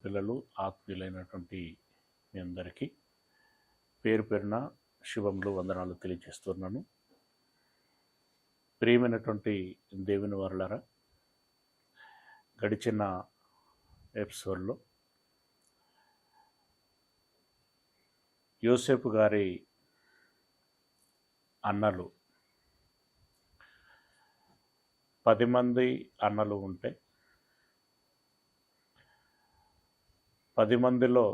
పిల్లలు ఆత్మీయులైనటువంటి మీ అందరికీ పేరు పేరున శుభములు వందనాలు తెలియజేస్తున్నాను. ప్రియమైనటువంటి దేవుని వారలారా, గడిచిన ఎపిసోడ్లో యోసేపు గారి అన్నలు 10 మంది అన్నలు ఉంటే 10 మందిలో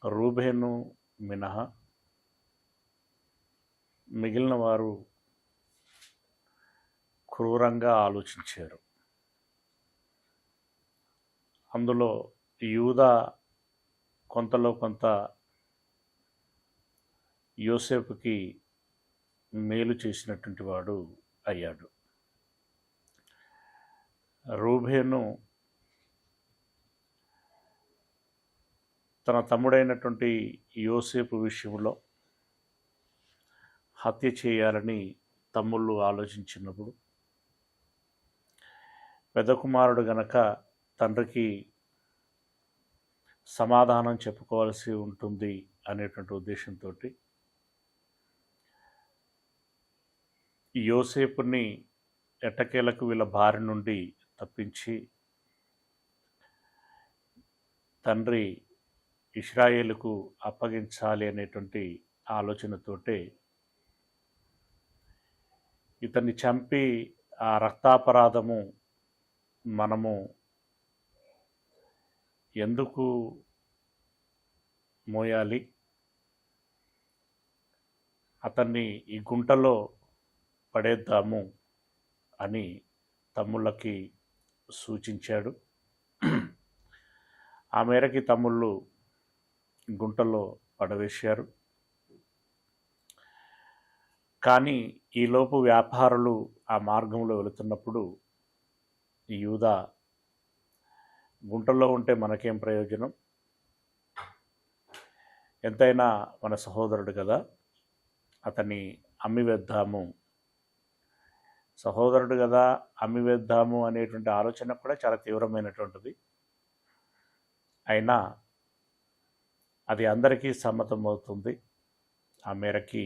రూబేను మినహా మిగిలిన వారు క్రూరంగా ఆలోచించారు. అందులో యూదా కొంతలో కొంత యోసేపుకి మేలు చేసినటువంటి వాడు అయ్యాడు. రూబేను తన తమ్ముడైనటువంటి యోసేపు విషయంలో హత్య చేయాలని తమ్ముళ్ళు ఆలోచించినప్పుడు పెద్ద కుమారుడు గనక తండ్రికి సమాధానం చెప్పుకోవాల్సి ఉంటుంది అనేటువంటి ఉద్దేశంతో యోసేపుని ఎట్టకేలకు వీళ్ళ బారి నుండి తప్పించి తండ్రి ఇశ్రాయేలుకు అప్పగించాలి అనేటువంటి ఆలోచనతోటే ఇతన్ని చంపి ఆ రక్తాపరాధము మనము ఎందుకు మోయాలి, అతన్ని ఈ గుంటలో పడేద్దాము అని తమ్ముళ్ళకి సూచించాడు. ఆ మేరకి తమ్ముళ్ళు గుంటలో పడవేశారు. కానీ ఈలోపు వ్యాపారులు ఆ మార్గంలో వెళుతున్నప్పుడు యూదా గుంటలో ఉంటే మనకేం ప్రయోజనం, ఎంతైనా మన సహోదరుడు కదా, అతన్ని అమ్మివేద్దాము, సహోదరుడు కదా అమ్మివేద్దాము అనేటువంటి ఆలోచన కూడా చాలా తీవ్రమైనటువంటిది. అయినా అది అందరికీ సమ్మతమవుతుంది. ఆ మేరకి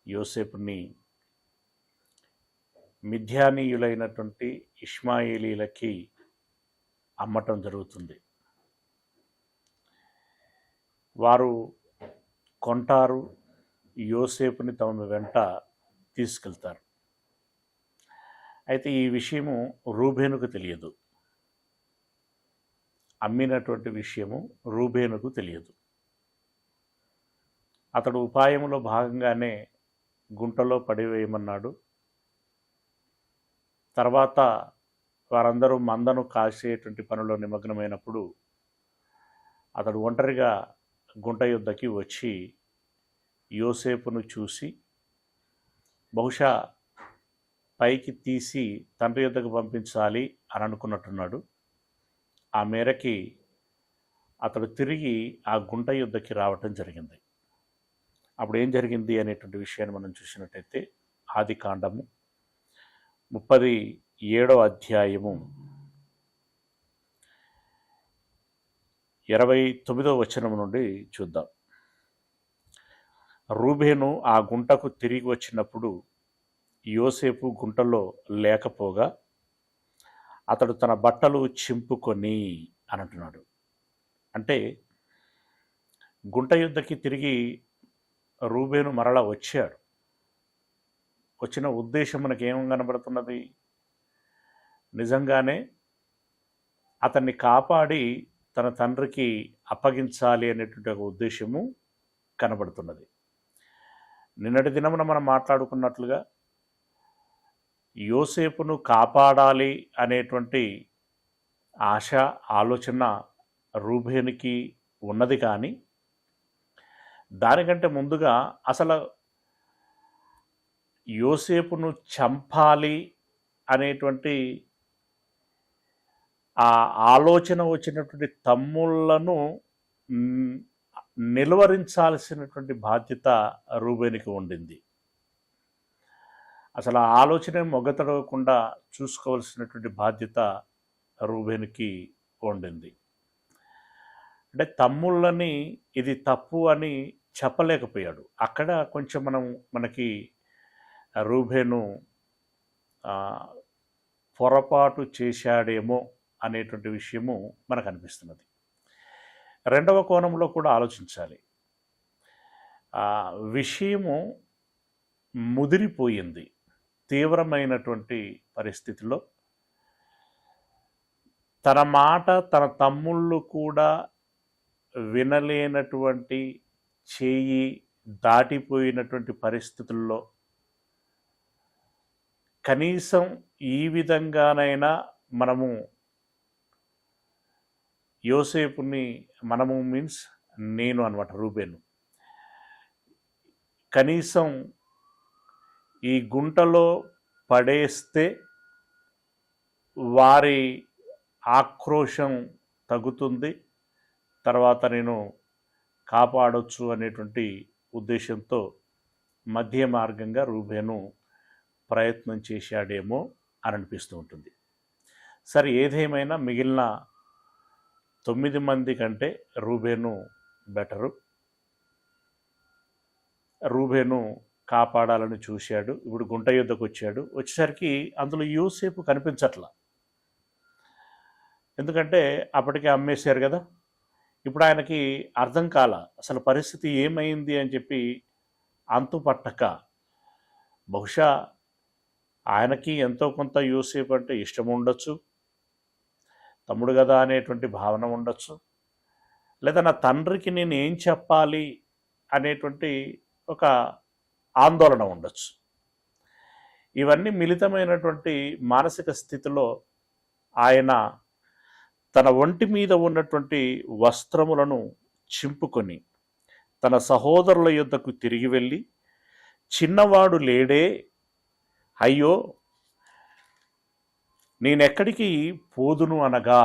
యోసేపుని మిథ్యానీయులైనటువంటి ఇష్మాయేలీలకి అమ్మటం జరుగుతుంది. వారు కొంటారు, యోసేపుని తమ వెంట తీసుకెళ్తారు. అయితే ఈ విషయము రూబేనుకు తెలియదు. అమ్మినటువంటి విషయము రూబేనుకు తెలియదు. అతడు ఉపాయంలో భాగంగానే గుంటలో పడివేయమన్నాడు. తర్వాత వారందరూ మందను కాసేటువంటి పనిలో నిమగ్నమైనప్పుడు అతడు ఒంటరిగా గుంట యుద్ధకి వచ్చి యోసేపును చూసి బహుశా పైకి తీసి తండ్రి యుద్ధకు పంపించాలి అని అనుకున్నట్టున్నాడు. ఆ మేరకి అతడు తిరిగి ఆ గుంట యుద్ధకి రావటం జరిగింది. అప్పుడు ఏం జరిగింది అనేటువంటి విషయాన్ని మనం చూసినట్టయితే ఆదికాండము 37వ అధ్యాయము 29వ వచనం నుండి చూద్దాం. రూబేను ఆ గుంటకు తిరిగి వచ్చినప్పుడు యోసేపు గుంటలో లేకపోగా అతడు తన బట్టలు చింపుకొని అని అంటున్నాడు. అంటే గుంట యుద్ధకి తిరిగి రూబేను మరలా వచ్చాడు. వచ్చిన ఉద్దేశం మనకేం కనబడుతున్నది? నిజంగానే అతన్ని కాపాడి తన తండ్రికి అప్పగించాలి అనేటువంటి ఒక ఉద్దేశము కనబడుతున్నది. నిన్నటి దినమున మనం మాట్లాడుకున్నట్లుగా యోసేపును కాపాడాలి అనేటువంటి ఆశ, ఆలోచన రూబేనుకి ఉన్నది. కానీ దానికంటే ముందుగా అసలు యోసేపును చంపాలి అనేటువంటి ఆ ఆలోచన వచ్చినటువంటి తమ్ముళ్లను నిలువరించాల్సినటువంటి బాధ్యత రూబేనుకి ఉండింది. అసలు ఆ ఆలోచన మొగతడవకుండా చూసుకోవాల్సినటువంటి బాధ్యత రూబేనుకి వండింది. అంటే తమ్ముళ్ళని ఇది తప్పు అని చెప్పలేకపోయాడు. అక్కడ కొంచెం మనకి రూబేను పొరపాటు చేశాడేమో అనేటువంటి విషయము మనకు అనిపిస్తున్నది. రెండవ కోణంలో కూడా ఆలోచించాలి. విషయము ముదిరిపోయింది. తీవ్రమైనటువంటి పరిస్థితిలో తన మాట తన తమ్ముళ్ళు కూడా వినలేనటువంటి చేయి దాటిపోయినటువంటి పరిస్థితుల్లో కనీసం ఈ విధంగానైనా మనము యోసేపుని, మనము మీన్స్ నేను అనమాట, రూబేను, కనీసం ఈ గుంటలో పడేస్తే వారి ఆక్రోశం తగ్గుతుంది, తర్వాత నేను కాపాడొచ్చు అనేటువంటి ఉద్దేశంతో మధ్య మార్గంగా రూబేను ప్రయత్నం చేశాడేమో అని అనిపిస్తూ ఉంటుంది. సరే, ఏదేమైనా మిగిలిన 9 మంది కంటే రూబేను బెటరు. రూబేను కాపాడాలని చూశాడు. ఇప్పుడు గుంట యుద్ధకు వచ్చేసరికి అందులో యోసేపు కనిపించట్లా. ఎందుకంటే అప్పటికే అమ్మేశారు కదా. ఇప్పుడు ఆయనకి అర్థం కాల అసలు పరిస్థితి ఏమైంది అని చెప్పి అంతుపట్టక, బహుశా ఆయనకి ఎంతో కొంత యోసేపు అంటే ఇష్టం ఉండొచ్చు, తమ్ముడు కదా అనేటువంటి భావన ఉండొచ్చు, లేదా నా తండ్రికి నేను ఏం చెప్పాలి అనేటువంటి ఒక ఆందోళన ఉండొచ్చు. ఇవన్నీ మిళితమైనటువంటి మానసిక స్థితిలో ఆయన తన ఒంటి మీద ఉన్నటువంటి వస్త్రములను చింపుకొని తన సహోదరుల యొద్దకు తిరిగి వెళ్ళి, చిన్నవాడు లేడే, అయ్యో నేనెక్కడికి పోదును అనగా,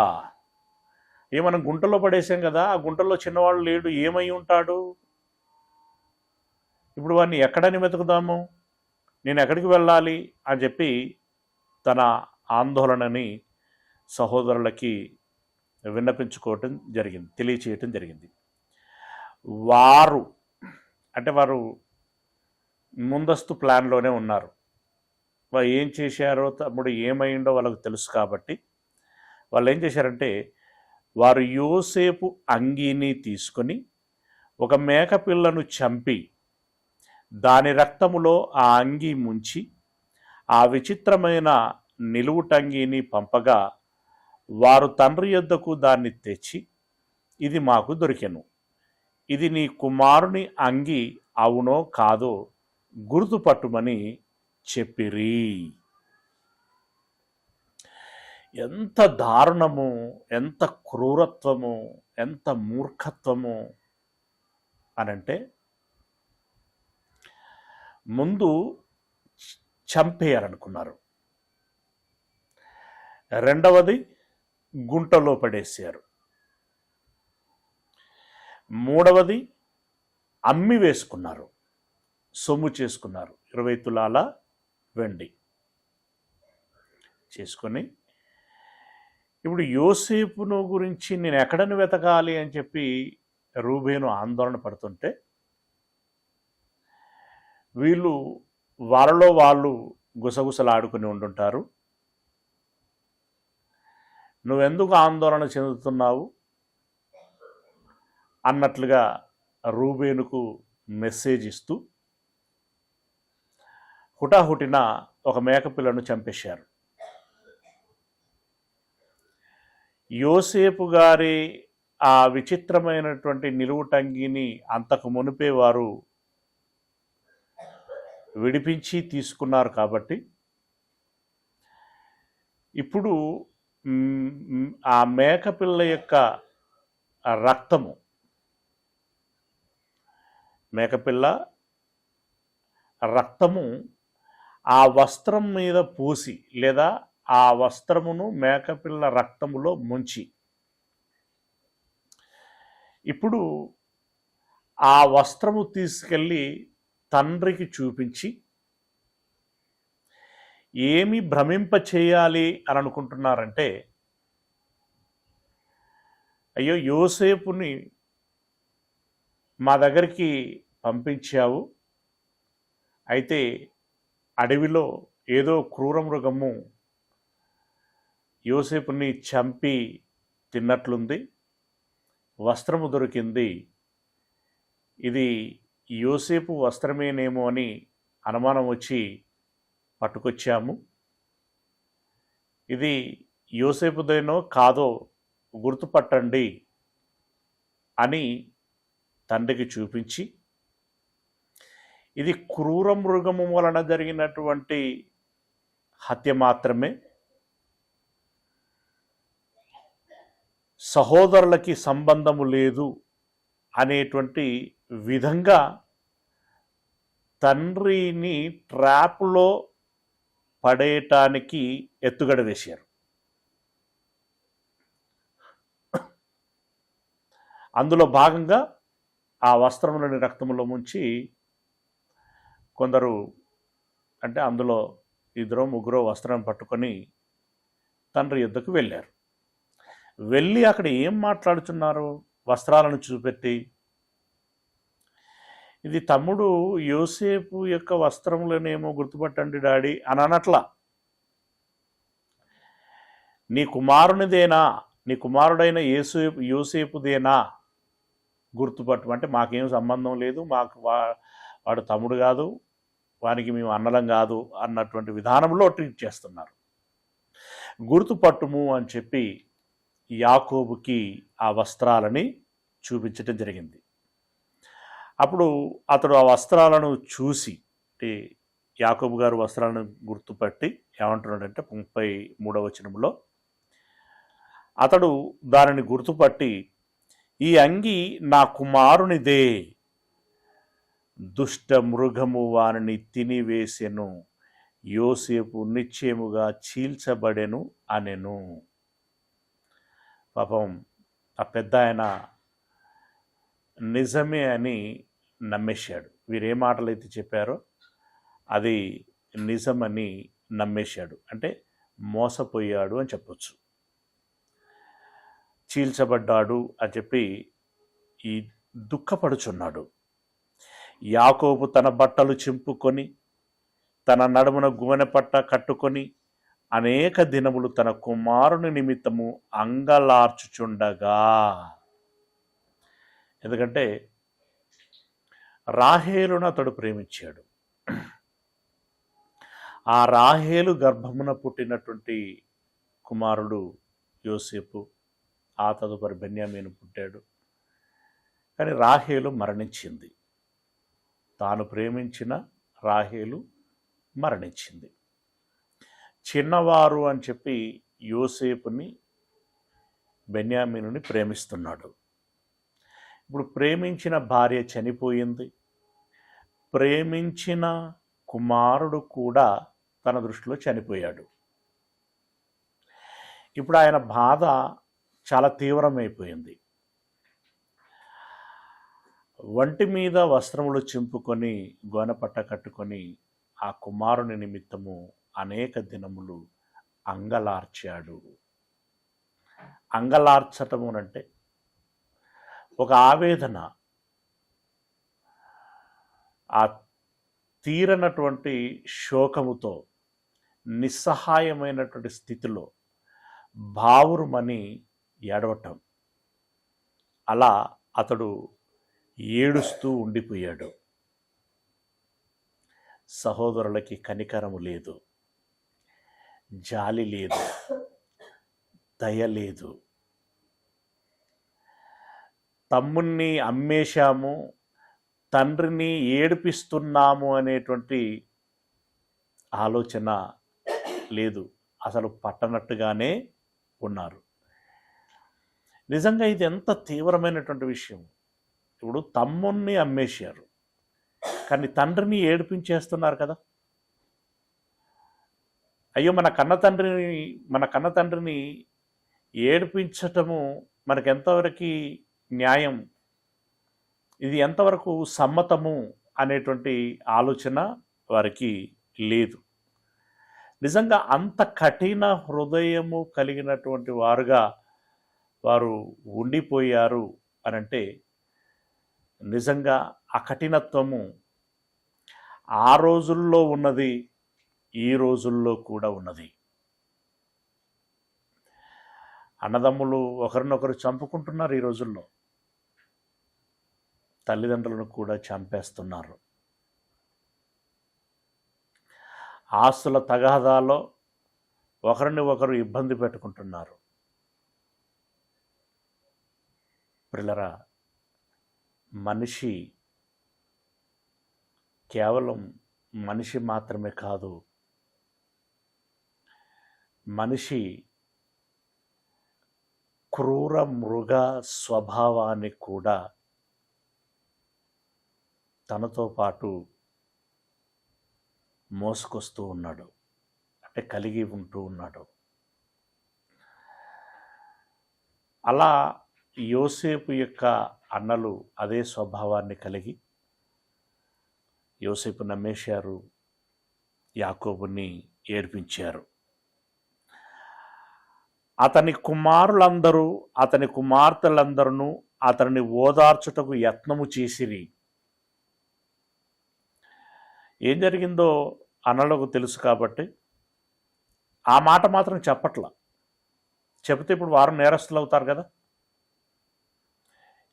మనం గుంటలో పడేసాం కదా, ఆ గుంటలో చిన్నవాడు లేడు, ఏమై ఉంటాడు, ఇప్పుడు వాడిని ఎక్కడని వెతుకుదాము, నేను ఎక్కడికి వెళ్ళాలి అని చెప్పి తన ఆందోళనని సహోదరులకి విన్నపించుకోవటం జరిగింది, తెలియచేయటం జరిగింది. వారు ముందస్తు ప్లాన్లోనే ఉన్నారు. వాళ్ళు ఏం చేశారో, తమ్ముడు ఏమైందో వాళ్ళకు తెలుసు కాబట్టి వాళ్ళు ఏం చేశారంటే, వారు యోసేపు అంగీని తీసుకొని ఒక మేకపిల్లను చంపి దాని రక్తములో ఆ అంగీ ముంచి ఆ విచిత్రమైన నిలువుటంగీని పంపగా, వారు తండ్రి యొద్దకు దాన్ని తెచ్చి, ఇది మాకు దొరికెను, ఇది నీ కుమారుని అంగీ అవునో కాదో గుర్తుపట్టుమని చెప్పిరి. ఎంత దారుణము, ఎంత క్రూరత్వము, ఎంత మూర్ఖత్వము అనంటే, ముందు చంపేయాలనుకున్నారు, రెండవది గుంటలో పడేశారు, మూడవది అమ్మి వేసుకున్నారు, సొమ్ము చేసుకున్నారు, 20 తులాల వెండి చేసుకొని. ఇప్పుడు యోసేపును గురించి నేను ఎక్కడని వెతకాలి అని చెప్పి రూబేను ఆందోళన పడుతుంటే, వీళ్ళు వాళ్ళలో వాళ్ళు గుసగుసలాడుకుని ఉండుంటారు. నువ్వెందుకు ఆందోళన చెందుతున్నావు అన్నట్లుగా రూబేనుకు మెసేజ్ ఇస్తూ హుటాహుటిన ఒక మేకపిల్లను చంపేశారు. యోసేపు గారి ఆ విచిత్రమైనటువంటి నిలువుటంగిని అంతకు మునిపే వారు విడిపించి తీసుకున్నారు కాబట్టి, ఇప్పుడు ఆ మేకపిల్ల యొక్క రక్తము, మేకపిల్ల రక్తము ఆ వస్త్రం మీద పూసి, లేదా ఆ వస్త్రమును మేకపిల్ల రక్తములో ముంచి, ఇప్పుడు ఆ వస్త్రము తీసుకెళ్ళి తండ్రికి చూపించి, ఏమి భ్రమింప చేయాలి అని అనుకుంటున్నారంటే, అయ్యో యోసేపుని మా దగ్గరికి పంపించావు, అయితే అడవిలో ఏదో క్రూర మృగము యోసేపుని చంపి తిన్నట్లుంది, వస్త్రము దొరికింది, ఇది యోసేపు వస్త్రమేనేమో అని అనుమానం వచ్చి పట్టుకొచ్చాము, ఇది యోసేపుదేనో కాదో గుర్తుపట్టండి అని తండ్రికి చూపించి, ఇది క్రూర మృగము వలన జరిగినటువంటి హత్య మాత్రమే, సహోదరులకి సంబంధము లేదు అనేటువంటి విధంగా తండ్రిని ట్రాప్లో పడేయటానికి ఎత్తుగడ వేశారు. అందులో భాగంగా ఆ వస్త్రములని రక్తములో ముంచి కొందరు, అంటే అందులో 2-3 వస్త్రం పట్టుకొని తండ్రి యుద్ధకు వెళ్ళారు. వెళ్ళి అక్కడ ఏం మాట్లాడుతున్నారు? వస్త్రాలను చూపెట్టి, ఇది తమ్ముడు యోసేపు యొక్క వస్త్రములనేమో గుర్తుపట్టండి డాడీ అని అనట్లా. నీ కుమారునిదేనా, నీ కుమారుడైన యోసేపుదేనా గుర్తుపట్టు అంటే మాకేం సంబంధం లేదు, మాకు వాడు తమ్ముడు కాదు, వానికి మేము అన్నలం కాదు అన్నటువంటి విధానంలో ట్రీట్ చేస్తున్నారు. గుర్తుపట్టుము అని చెప్పి యాకోబుకి ఆ వస్త్రాలని చూపించటం జరిగింది. అప్పుడు అతడు ఆ వస్త్రాలను చూసి, యాకోబు గారు వస్త్రాలను గుర్తుపట్టి ఏమంటున్నాడంటే 33వ వచనంలో, అతడు దానిని గుర్తుపట్టి, ఈ అంగి నా కుమారునిదే, దుష్ట మృగము వారిని తినివేసెను, యోసేపు నిశ్చయముగా చీల్చబడెను అనెను. పాపం ఆ పెద్ద ఆయన నిజమే అని నమ్మేశాడు. వీరే మాటలైతే చెప్పారో అది నిజమని నమ్మేశాడు, అంటే మోసపోయాడు అని చెప్పొచ్చు. చీల్చబడ్డాడు అని చెప్పి ఈ దుఃఖపడుచున్నాడు. యాకోబు తన బట్టలు చింపుకొని తన నడుమున గోనె పట్ట కట్టుకొని అనేక దినములు తన కుమారుని నిమిత్తము అంగలార్చుచుండగా, ఎందుకంటే రాహేలును అతడు ప్రేమించాడు. ఆ రాహేలు గర్భమున పుట్టినటువంటి కుమారుడు యోసేపు, ఆ తదుపరి బెన్యామీను పుట్టాడు. కానీ రాహేలు మరణించింది. తాను ప్రేమించిన రాహేలు మరణించింది. చిన్నవారు అని చెప్పి యోసేపుని బెన్యామీనుని ప్రేమిస్తున్నాడు. ఇప్పుడు ప్రేమించిన భార్య చనిపోయింది, ప్రేమించిన కుమారుడు కూడా తన దృష్టిలో చనిపోయాడు. ఇప్పుడు ఆయన బాధ చాలా తీవ్రమైపోయింది. వంటి మీద వస్త్రములు చింపుకొని గోనపట్ట కట్టుకొని ఆ కుమారుని నిమిత్తము అనేక దినములు అంగలార్చాడు. అంగలార్చటము అంటే ఒక ఆవేదన, ఆ తీరనటువంటి శోకముతో నిస్సహాయమైనటువంటి స్థితిలో బావురుమని ఏడవటం, అలా అతడు ఏడుస్తూ ఉండిపోయాడు. సహోదరులకి కనికరము లేదు, జాలి లేదు, దయ లేదు. తమ్ముణ్ణి అమ్మేశాము, తండ్రిని ఏడిపిస్తున్నాము అనేటువంటి ఆలోచన లేదు, అసలు పట్టనట్టుగానే ఉన్నారు. నిజంగా ఇది ఎంత తీవ్రమైనటువంటి విషయం. ఇప్పుడు తమ్ముణ్ణి అమ్మేశారు, కానీ తండ్రిని ఏడిపించేస్తున్నారు కదా. అయ్యో మన కన్న తండ్రిని ఏడిపించటము మనకెంతవరకు న్యాయం, ఇది ఎంతవరకు సమ్మతము అనేటువంటి ఆలోచన వారికి లేదు. నిజంగా అంత కఠిన హృదయము కలిగినటువంటి వారుగా వారు ఉండిపోయారు అనంటే నిజంగా ఆ కఠినత్వము ఆ రోజుల్లో ఉన్నది, ఈ రోజుల్లో కూడా ఉన్నది. అన్నదమ్ములు ఒకరినొకరు చంపుకుంటున్నారు ఈ రోజుల్లో. తల్లిదండ్రులను కూడా చంపేస్తున్నారు. ఆస్తుల తగాదాలో ఒకరిని ఒకరు ఇబ్బంది పెట్టుకుంటున్నారు. ప్రియులారా, మనిషి కేవలం మనిషి మాత్రమే కాదు, మనిషి క్రూర మృగ స్వభావాన్ని కూడా తనతో పాటు మోసుకొస్తూ ఉన్నాడు, అంటే కలిగి ఉంటూ ఉన్నాడు. అలా యోసేపు యొక్క అన్నలు అదే స్వభావాన్ని కలిగి యోసేపు నమ్మేశారు, యాకోబుని ఏడ్పించారు. అతని కుమారులందరూ అతని కుమార్తెలందరూ అతనిని ఓదార్చుటకు యత్నము చేసిరి. ఏం జరిగిందో అన్నలకు తెలుసు కాబట్టి ఆ మాట మాత్రం చెప్పట్ల. చెబితే ఇప్పుడు వారు నేరస్తులు అవుతారు కదా.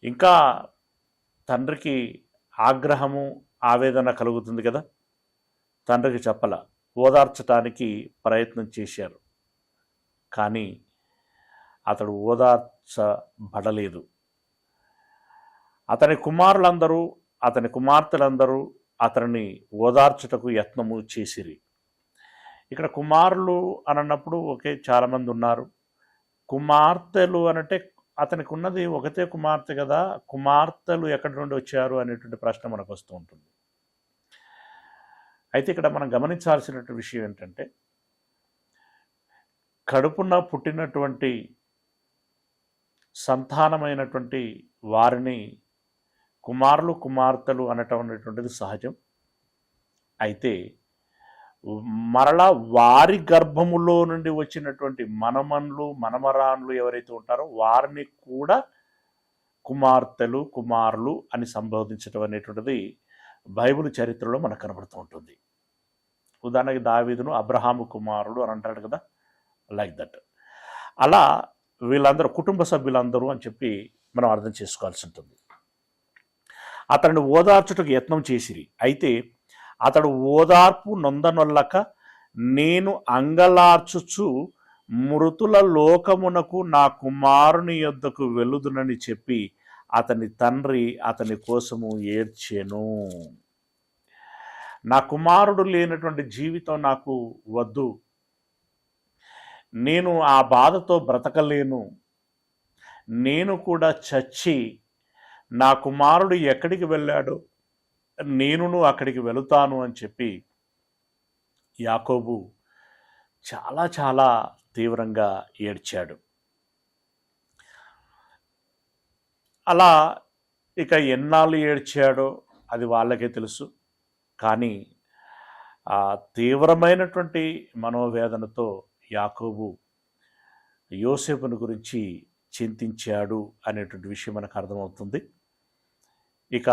ఇంకా తండ్రికి ఆగ్రహము, ఆవేదన కలుగుతుంది కదా. తండ్రికి చెప్పల, ఓదార్చటానికి ప్రయత్నం చేశారు, కానీ అతడు ఓదార్చబడలేదు. అతని కుమారులందరూ అతని కుమార్తెలందరూ అతనిని ఓదార్చుటకు యత్నము చేసిరి. ఇక్కడ కుమారులు అన్నప్పుడు ఒకే చాలామంది ఉన్నారు. కుమార్తెలు అనంటే అతనికి ఉన్నది ఒకతే కుమార్తె కదా, కుమార్తెలు ఎక్కడి నుండి వచ్చారు అనేటువంటి ప్రశ్న మనకు వస్తూ ఉంటుంది. అయితే ఇక్కడ మనం గమనించాల్సినటువంటి విషయం ఏంటంటే, కడుపున పుట్టినటువంటి సంతానమైనటువంటి వారిని కుమారులు కుమార్తెలు అనటం అనేటువంటిది సహజం. అయితే మరలా వారి గర్భములో నుండి వచ్చినటువంటి మనమన్లు మనమరాన్లు ఎవరైతే ఉంటారో వారిని కూడా కుమార్తెలు కుమారులు అని సంబోధించడం అనేటువంటిది బైబిల్ చరిత్రలో మనకు కనబడుతూ ఉంటుంది. ఉదాహరణకి దావీదును అబ్రహాము కుమారుడు అని అంటాడు కదా, లైక్ దట్. అలా వీళ్ళందరూ కుటుంబ సభ్యులందరూ అని చెప్పి మనం అర్థం చేసుకోవాల్సి ఉంటుంది. అతన్ని ఓదార్చుటకు యత్నం చేసిరి. అయితే అతడు ఓదార్పు నొందనొల్లక, నేను అంగలార్చుచు మృతుల లోకమునకు నా కుమారుని యొద్దకు వెలుదునని చెప్పి అతని తండ్రి అతని కోసము ఏడ్చెను. నా కుమారుడు లేనటువంటి జీవితం నాకు వద్దు, నేను ఆ బాధతో బ్రతకలేను, నేను కూడా చచ్చి నా కుమారుడు ఎక్కడికి వెళ్ళాడు నేనును అక్కడికి వెళుతాను అని చెప్పి యాకోబు చాలా చాలా తీవ్రంగా ఏడ్చాడు. అలా ఇక ఎన్నాళ్ళు ఏడ్చాడో అది వాళ్ళకే తెలుసు. కానీ ఆ తీవ్రమైనటువంటి మనోవేదనతో యాకోబు యోసేపుని గురించి చింతించాడు అనేటువంటి విషయం మనకు అర్థమవుతుంది. ఇక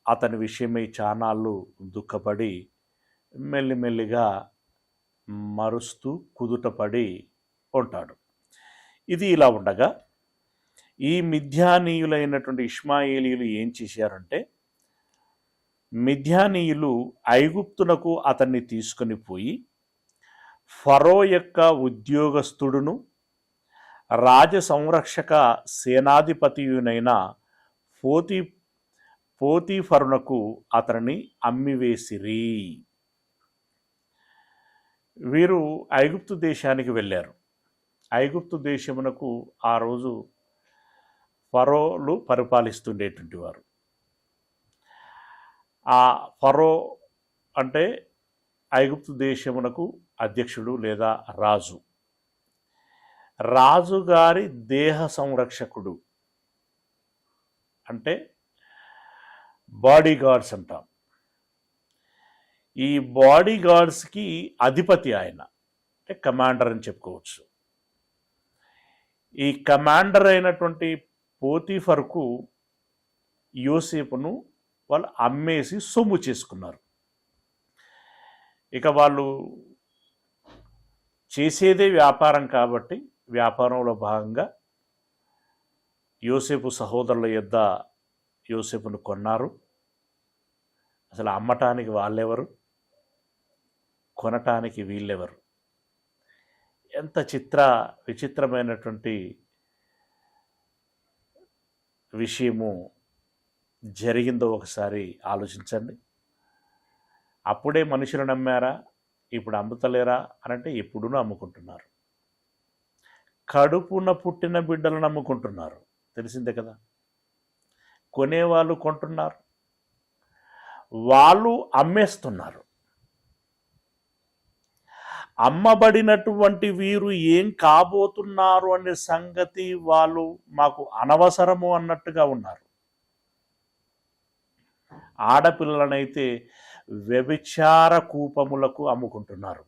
అతని విషయమై చానాళ్ళు దుఃఖపడి మెల్లిమెల్లిగా మరుస్తూ కుదుటపడి ఉంటాడు. ఇది ఇలా ఉండగా ఈ మిథ్యానీయులైనటువంటి ఇష్మాయేలీయులు ఏం చేశారంటే, మిథ్యానీయులు ఐగుప్తునకు అతన్ని తీసుకొని పోయి ఫరో యొక్క ఉద్యోగస్తుడును రాజ సంరక్షక సేనాధిపతియునైన పోతీఫరునకు అతనిని అమ్మివేసిరి. వీరు ఐగుప్తు దేశానికి వెళ్ళారు. ఐగుప్తు దేశమునకు ఆ రోజు ఫరోలు పరిపాలిస్తుండేటువంటి వారు. ఆ ఫరో అంటే ఐగుప్తు దేశమునకు అధ్యక్షుడు లేదా రాజు. రాజుగారి దేహ సంరక్షకుడు అంటే బాడీ గార్డ్స్ అంటాం. ఈ బాడీ గార్డ్స్కి అధిపతి ఆయన, అంటే కమాండర్ అని చెప్పుకోవచ్చు. ఈ కమాండర్ అయినటువంటి పోతీఫర్కు యోసేపును వాళ్ళు అమ్మేసి సొమ్ము చేసుకున్నారు. ఇక వాళ్ళు చేసేదే వ్యాపారం కాబట్టి వ్యాపారంలో భాగంగా యోసేపు సహోదరుల యొద్ద యోసేపును కొన్నారు. అసలు అమ్మటానికి వాళ్ళెవరు, కొనటానికి వీళ్ళెవరు? ఎంత విచిత్రమైనటువంటి విషయము జరిగిందో ఒకసారి ఆలోచించండి. అప్పుడే మనుషులు నమ్మారా, ఇప్పుడు అమ్ముతలేరా అనంటే ఎప్పుడూ అమ్ముకుంటున్నారు. కడుపున పుట్టిన బిడ్డలను అమ్ముకుంటున్నారు, తెలిసిందే కదా. కొనేవాళ్ళు కొంటున్నారు, వాళ్ళు అమ్మేస్తున్నారు. అమ్మబడినటువంటి వీరు ఏం కాబోతున్నారు అనే సంగతి వాళ్ళు మాకు అనవసరము అన్నట్టుగా ఉన్నారు. ఆడపిల్లలనైతే వ్యభిచార కూపములకు అమ్ముకుంటున్నారు,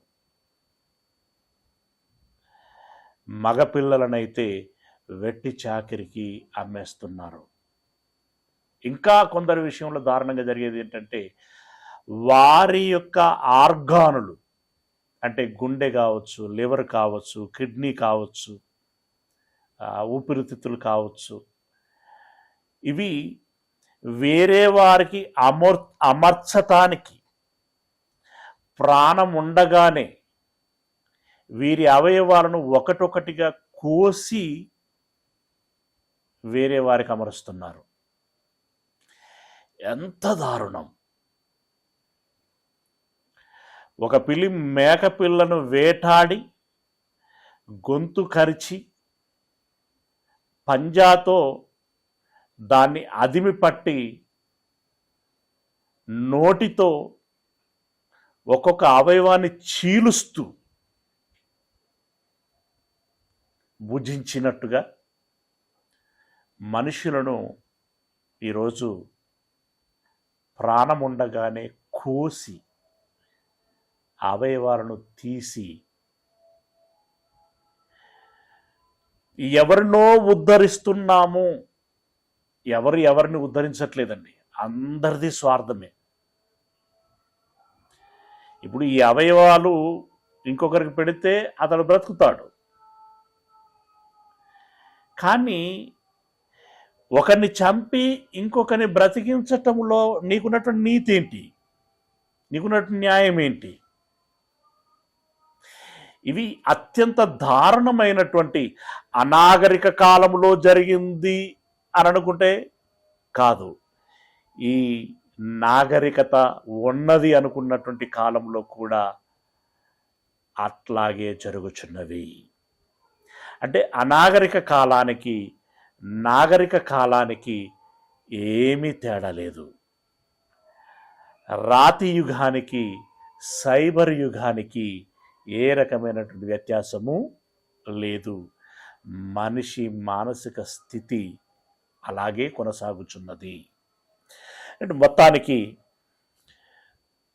మగపిల్లలనైతే వెట్టి చాకిరికి అమ్మేస్తున్నారు. ఇంకా కొందరి విషయంలో దారుణంగా జరిగేది ఏంటంటే, వారి యొక్క ఆర్గానులు అంటే గుండె కావచ్చు, లివర్ కావచ్చు, కిడ్నీ కావచ్చు, ఊపిరితిత్తులు కావచ్చు, ఇవి వేరే వారికి అమర్చటానికి ప్రాణం ఉండగానే వీరి అవయవాలను ఒకటొకటిగా కోసి వేరే వారికి అమరుస్తున్నారు. ఎంత దారుణం! ఒక పిల్లి మేక పిల్లను వేటాడి గొంతు కరిచి పంజాతో దాన్ని అదిమి పట్టి నోటితో ఒక్కొక్క అవయవాన్ని చీలుస్తూ భుజించినట్టుగా మనుషులను ఈరోజు ప్రాణముండగానే కోసి అవయవాలను తీసి ఎవరినో ఉద్ధరిస్తున్నాము. ఎవరిని ఉద్ధరించట్లేదండి, అందరిది స్వార్థమే. ఇప్పుడు ఈ అవయవాలు ఇంకొకరికి పెడితే అతడు బ్రతుకుతాడు, కానీ ఒకరిని చంపి ఇంకొకరిని బ్రతికించటంలో నీకున్నటువంటి నీతి ఏంటి, నీకున్నటువంటి న్యాయం ఏంటి? ఇవి అత్యంత దారుణమైనటువంటి అనాగరిక కాలంలో జరిగింది అని అనుకుంటే కాదు, ఈ నాగరికత ఉన్నది అనుకున్నటువంటి కాలంలో కూడా అట్లాగే జరుగుచున్నవి. అంటే అనాగరిక కాలానికి నాగరిక కాలానికి ఏమీ తేడా లేదు. రాతి యుగానికి సైబర్ యుగానికి ఏ రకమైనటువంటి వ్యత్యాసము లేదు. మనిషి మానసిక స్థితి అలాగే కొనసాగుచున్నది. అంటే మొత్తానికి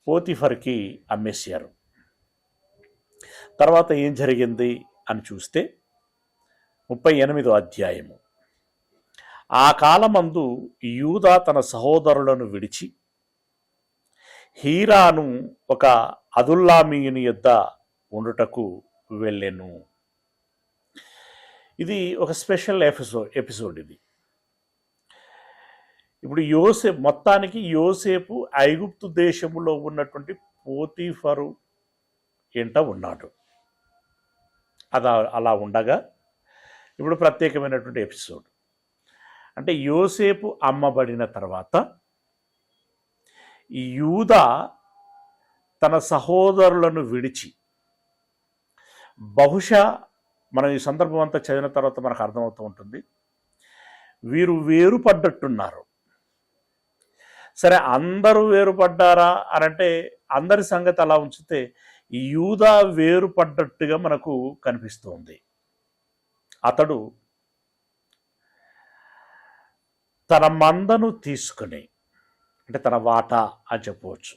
పోతీఫర్కి అమ్మేశారు. తర్వాత ఏం జరిగింది అని చూస్తే 38వ అధ్యాయము. ఆ కాలమందు యూదా తన సహోదరులను విడిచి హీరాను ఒక అదుల్లామీయుని యొద్ద ఉండుటకు వెళ్ళెను. ఇది ఒక స్పెషల్ ఎపిసోడ్ ఇది. ఇప్పుడు మొత్తానికి యోసేపు ఐగుప్తు దేశములో ఉన్నటువంటి పోతీఫరు ఎంట ఉన్నాడు. అలా ఉండగా ఇప్పుడు ప్రత్యేకమైనటువంటి ఎపిసోడ్. అంటే యోసేపు అమ్మబడిన తర్వాత యూదా తన సహోదరులను విడిచి, బహుశా మనం ఈ సందర్భం అంతా చదివిన తర్వాత మనకు అర్థమవుతూ ఉంటుంది, వీరు వేరుపడ్డట్టున్నారు. సరే, అందరూ వేరుపడ్డారా అనంటే అందరి సంగతి అలా ఉంచితే యూదా వేరుపడ్డట్టుగా మనకు కనిపిస్తోంది. అతడు తన మందను తీసుకుని, అంటే తన వాటా అని చెప్పవచ్చు.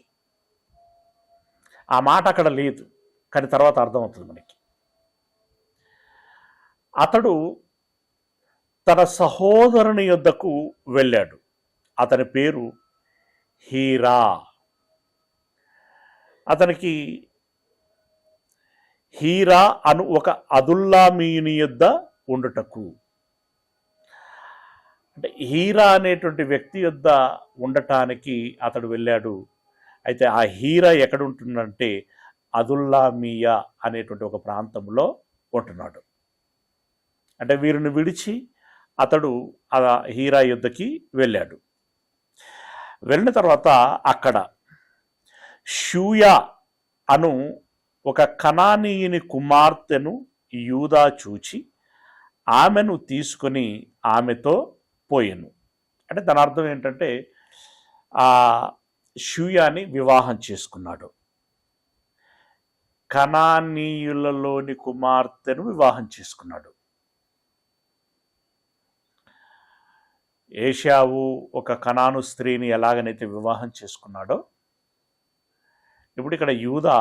ఆ మాట అక్కడ లేదు, కానీ తర్వాత అర్థమవుతుంది మనకి. అతడు తన సహోదరుని యొద్దకు వెళ్ళాడు. అతని పేరు హీరా. అతనికి హీరా అను ఒక అదుల్లామీయుని యొద్ద ఉండుటకు, అంటే హీరా అనేటువంటి వ్యక్తి యొద్ద ఉండటానికి అతడు వెళ్ళాడు. అయితే ఆ హీరా ఎక్కడ ఉంటుందంటే అదుల్లామియా అనేటువంటి ఒక ప్రాంతంలో ఉంటున్నాడు. అంటే వీరిని విడిచి అతడు ఆ హీరా యుద్ధకి వెళ్ళాడు. వెళ్ళిన తర్వాత అక్కడ షూయా అను ఒక కనానీయుని కుమార్తెను యూదా చూచి ఆమెను తీసుకొని ఆమెతో పోయెను. అంటే దాని అర్థం ఏంటంటే ఆ షూయాని వివాహం చేసుకున్నాడు. కనానీయులలోని కుమార్తెను వివాహం చేసుకున్నాడు. ఏషావు ఒక కనాను స్త్రీని ఎలాగనైతే వివాహం చేసుకున్నాడో, ఇప్పుడు ఇక్కడ యూదా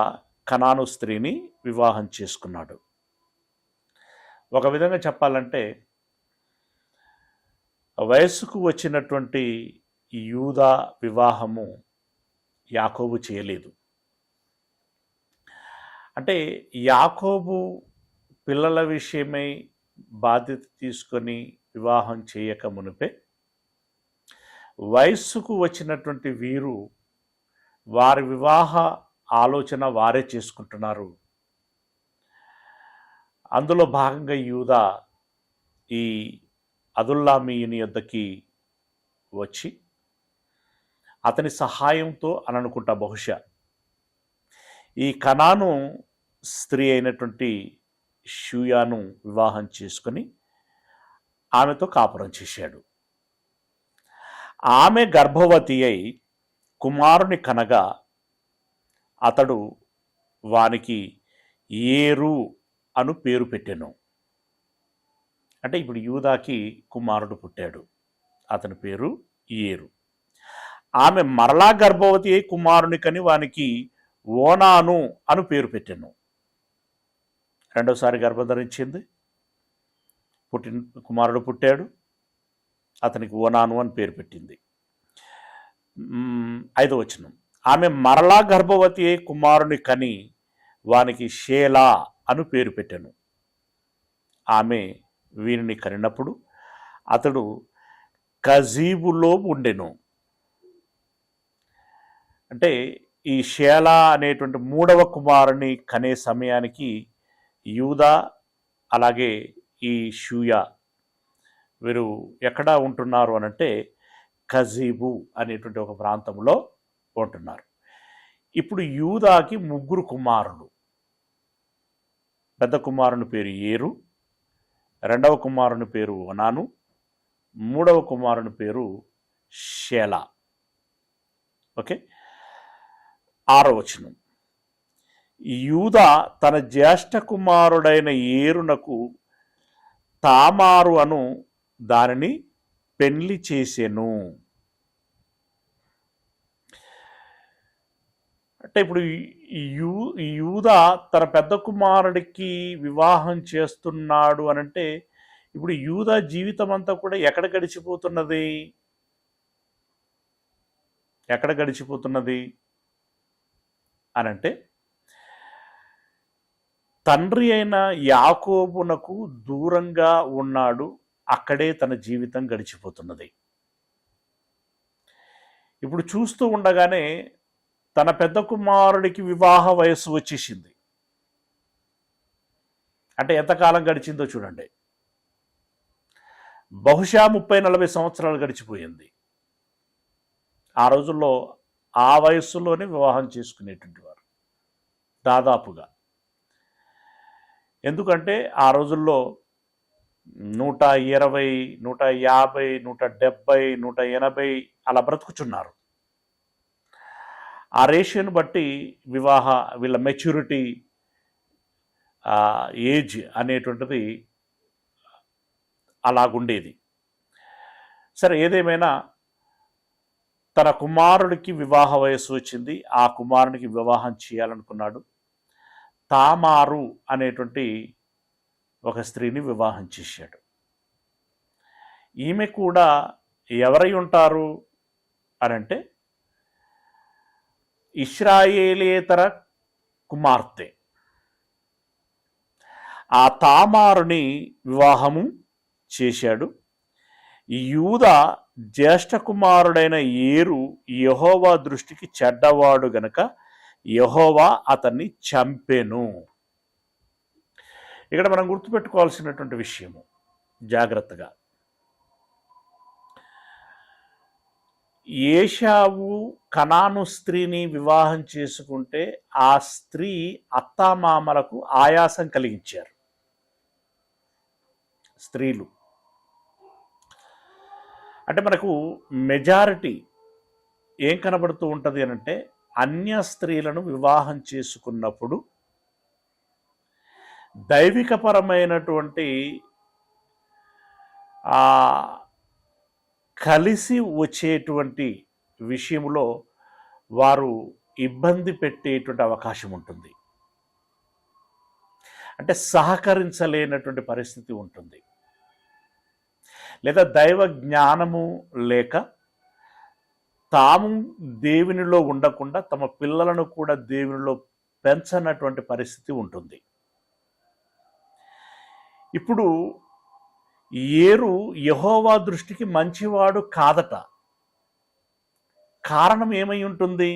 కనాను స్త్రీని వివాహం చేసుకున్నాడు. ఒక విధంగా చెప్పాలంటే వయస్సుకు వచ్చినటువంటి యూదా వివాహము యాకోబు చేయలేదు. అంటే యాకోబు పిల్లల విషయమై బాధ్యత తీసుకొని వివాహం చేయక మునిపే వయస్సుకు వచ్చినటువంటి వీరు వారి వివాహ ఆలోచన వారే చేసుకుంటున్నారు. అందులో భాగంగా యూదా ఈ అదుల్లామీయుని యొద్దకి వచ్చి అతని సహాయంతో అని అనుకుంటా బహుశా ఈ కనాను స్త్రీ అయినటువంటి షూయాను వివాహం చేసుకొని ఆమెతో కాపురం చేశాడు. ఆమె గర్భవతి అయి కుమారుని కనగా అతడు వానికి ఏరు అను పేరు పెట్టెను. అంటే ఇప్పుడు యూదాకి కుమారుడు పుట్టాడు, అతని పేరు ఏరు. ఆమె మరలా గర్భవతి అయి కుమారుని కని వానికి ఓనాను అను పేరు పెట్టెను. రెండోసారి గర్భధరించింది, కుమారుడు పుట్టాడు, అతనికి ఓనాను అని పేరు పెట్టింది. 5వ వచనం, ఆమె మరలా గర్భవతి అయి కుమారుని కని వానికి షేలా అను పేరు పెట్టెను. ఆమె వీరిని కనినప్పుడు అతడు కజీబులో ఉండెను. అంటే ఈ షేలా అనేటువంటి 3వ కుమారుని కనే సమయానికి యూదా అలాగే ఈ షూయా వీరు ఎక్కడ ఉంటున్నారు అనంటే కజీబు అనేటువంటి ఒక ప్రాంతంలో ఉంటున్నారు. ఇప్పుడు యూదాకి 3 కుమారులు. పెద్ద కుమారుని పేరు ఏరు, రెండవ కుమారుని పేరు ఓనాను, 3వ కుమారుని పేరు షేలా. ఓకే, 6వ వచనం, యూదా తన జ్యేష్ఠ కుమారుడైన ఏరునకు తామారు అను దానిని పెళ్లి చేసెను. అంటే ఇప్పుడు యూదా తన పెద్ద కుమారుడికి వివాహం చేస్తున్నాడు అనంటే ఇప్పుడు యూదా జీవితం అంతా కూడా ఎక్కడ గడిచిపోతున్నది అనంటే తండ్రి అయిన యాకోబునకు దూరంగా ఉన్నాడు. అక్కడే తన జీవితం గడిచిపోతున్నది. ఇప్పుడు చూస్తూ ఉండగానే తన పెద్ద కుమారుడికి వివాహ వయస్సు వచ్చేసింది. అంటే ఎంతకాలం గడిచిందో చూడండి, బహుశా 30-40 సంవత్సరాలు గడిచిపోయింది. ఆ రోజుల్లో ఆ వయస్సులోనే వివాహం చేసుకునేటువంటి వారు దాదాపుగా. ఎందుకంటే ఆ రోజుల్లో 120, 150, 170, 180 అలా బ్రతుకుచున్నారు. ఆ రేషియోని బట్టి వీళ్ళ మెచ్యూరిటీ ఏజ్ అనేటువంటిది అలాగుండేది. సరే, ఏదేమైనా తన కుమారుడికి వివాహ వయస్సు వచ్చింది. ఆ కుమారుడికి వివాహం చేయాలనుకున్నాడు. తామారు అనేటువంటి ఒక స్త్రీని వివాహం చేశాడు. ఈమె కూడా ఎవరై ఉంటారు అనంటే ఇశ్రాయేలేతర కుమార్తె. ఆ తామారుని వివాహము చేశాడు. యూద జ్యేష్ఠ కుమారుడైన ఏరు యెహోవా దృష్టికి చెడ్డవాడు గనుక యెహోవా అతన్ని చంపెను. ఇక్కడ మనం గుర్తుపెట్టుకోవాల్సినటువంటి విషయము జాగ్రత్తగా, ఏశావు కనాను స్త్రీని వివాహం చేసుకుంటే ఆ స్త్రీ అత్తామామలకు ఆయాసం కలిగించారు. స్త్రీలు అంటే మనకు మెజారిటీ ఏం కనబడుతూ ఉంటుంది అనంటే, అన్య స్త్రీలను వివాహం చేసుకున్నప్పుడు దైవికపరమైనటువంటి కలిసి వచ్చేటువంటి విషయంలో వారు ఇబ్బంది పెట్టేటువంటి అవకాశం ఉంటుంది. అంటే సహకరించలేనటువంటి పరిస్థితి ఉంటుంది. లేదా దైవ జ్ఞానము లేక తాము దేవునిలో ఉండకుండా తమ పిల్లలను కూడా దేవునిలో పెంచనటువంటి పరిస్థితి ఉంటుంది. ఇప్పుడు ఏరు యెహోవా దృష్టికి మంచివాడు కాదట. కారణం ఏమై ఉంటుంది?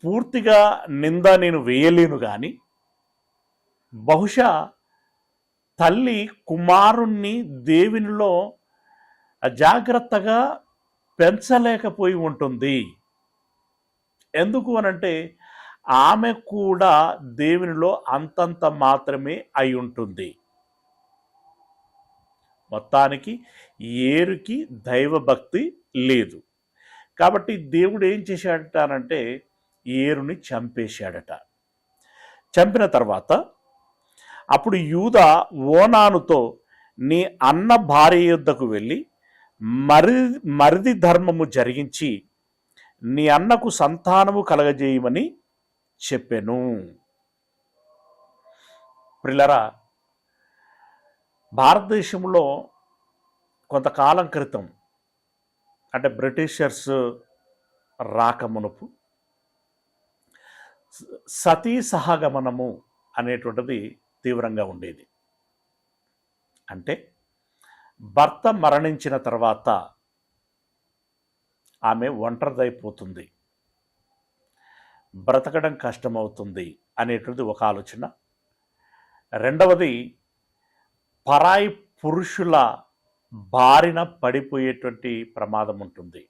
పూర్తిగా నింద నేను వేయలేను కానీ బహుశా తల్లి కుమారుణ్ణి దేవునిలో అజాగ్రత్తగా పెంచలేకపోయి ఉంటుంది. ఎందుకు అనంటే ఆమె కూడా దేవునిలో అంతంత మాత్రమే అయి ఉంటుంది. మొత్తానికి ఏరుకి దైవభక్తి లేదు. కాబట్టి దేవుడు ఏం చేశాడటానంటే ఏరుని చంపేశాడట. చంపిన తర్వాత అప్పుడు యూదా ఓనానుతో, నీ అన్న భార్య యుద్ధకు వెళ్ళి మరిది ధర్మము జరిగించి నీ అన్నకు సంతానము కలగజేయమని చెప్పెను. ప్రిలరా, భారతదేశంలో కొంతకాలం క్రితం అంటే బ్రిటిషర్స్ రాకమునుపు సతీ సహగమనము అనేటువంటిది తీవ్రంగా ఉండేది. అంటే భర్త మరణించిన తర్వాత ఆమె ఒంటరిదైపోతుంది, బ్రతకడం కష్టమవుతుంది అనేటువంటిది ఒక ఆలోచన. రెండవది, పరాయి పురుషుల బారిన పడిపోయేటువంటి ప్రమాదం ఉంటుంది.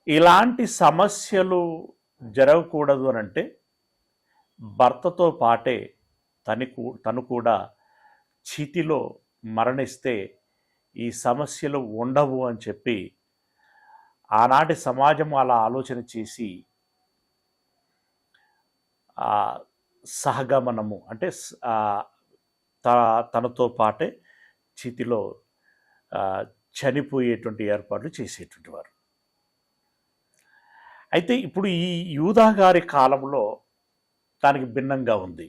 ఇలాంటి సమస్యలు జరగకూడదు అనంటే భర్తతో పాటే తను కూడా చితిలో మరణిస్తే ఈ సమస్యలు ఉండవు అని చెప్పి ఆనాటి సమాజం అలా ఆలోచన చేసి సహగమనము అంటే తనతో పాటే చితిలో చనిపోయేటువంటి ఏర్పాట్లు చేసేటువంటి వారు. అయితే ఇప్పుడు ఈ యూదా గారి కాలంలో దానికి భిన్నంగా ఉంది.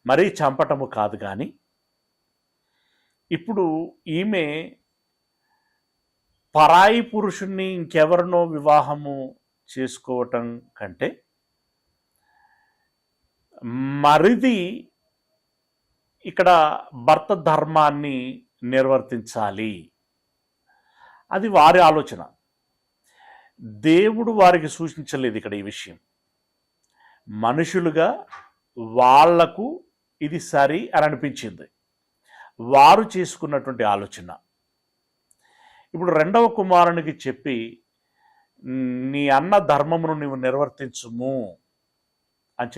మరీ చంపటము కాదు కానీ ఇప్పుడు ఈమె పరాయి పురుషుణ్ణి ఇంకెవరినో వివాహము చేసుకోవటం కంటే మరిది ఇక్కడ భర్త ధర్మాన్ని నిర్వర్తించాలి, అది వారి ఆలోచన. దేవుడు వారికి సూచించలేదు ఇక్కడ ఈ విషయం. మనుషులుగా వాళ్లకు ఇది సరి అని అనిపించింది, వారు చేసుకున్నటువంటి ఆలోచన. ఇప్పుడు రెండవ కుమారునికి చెప్పి నీ అన్న ధర్మమును నీవు నిర్వర్తించుము అని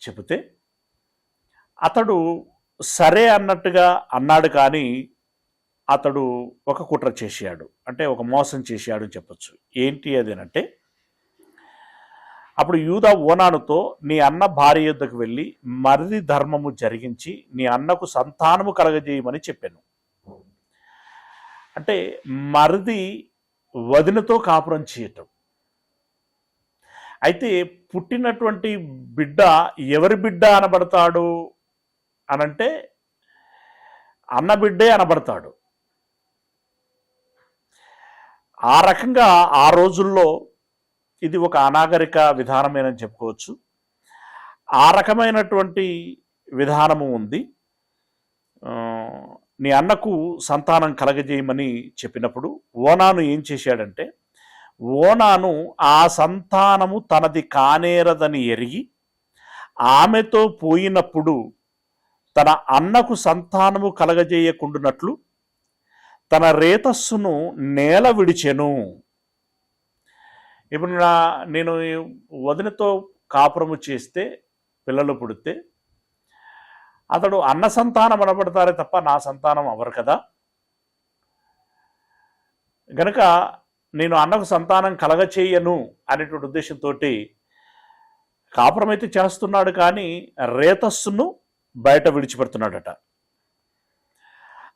చెబితే అతడు సరే అన్నట్టుగా అన్నాడు, కానీ అతడు ఒక కుట్ర చేశాడు, అంటే ఒక మోసం చేశాడు అని చెప్పచ్చు. ఏంటి అదేనంటే, అప్పుడు యూదా ఓనానుతో నీ అన్న భార్య యుద్ధకు వెళ్ళి మరిది ధర్మము జరిగించి నీ అన్నకు సంతానము కలగజేయమని చెప్పాను. అంటే మరిది వదినతో కాపురం చేయటం. అయితే పుట్టినటువంటి బిడ్డ ఎవరి బిడ్డ అనబడతాడు అనంటే అన్న బిడ్డే అనబడతాడు. ఆ రకంగా ఆ రోజుల్లో ఇది ఒక అనాగరిక విధానమేనని చెప్పుకోవచ్చు. ఆ రకమైనటువంటి విధానము ఉంది. నీ అన్నకు సంతానం కలగజేయమని చెప్పినప్పుడు ఓనాను ఏం చేశాడంటే, ఓనాను ఆ సంతానము తనది కానేరదని ఎరిగి ఆమెతో పోయినప్పుడు తన అన్నకు సంతానము కలగజేయకుండునట్లు తన రేతస్సును నేల విడిచెను. ఇప్పుడు నేను వదినతో కాపురము చేస్తే పిల్లలు పుడితే అతడు అన్న సంతానం అనబడతారే తప్ప నా సంతానం అవరు కదా. గనుక నేను అన్నకు సంతానం కలగచేయను అనేటువంటి ఉద్దేశంతో కాపురం అయితే చేస్తున్నాడు, కానీ రేతస్సును బయట విడిచిపెడుతున్నాడట.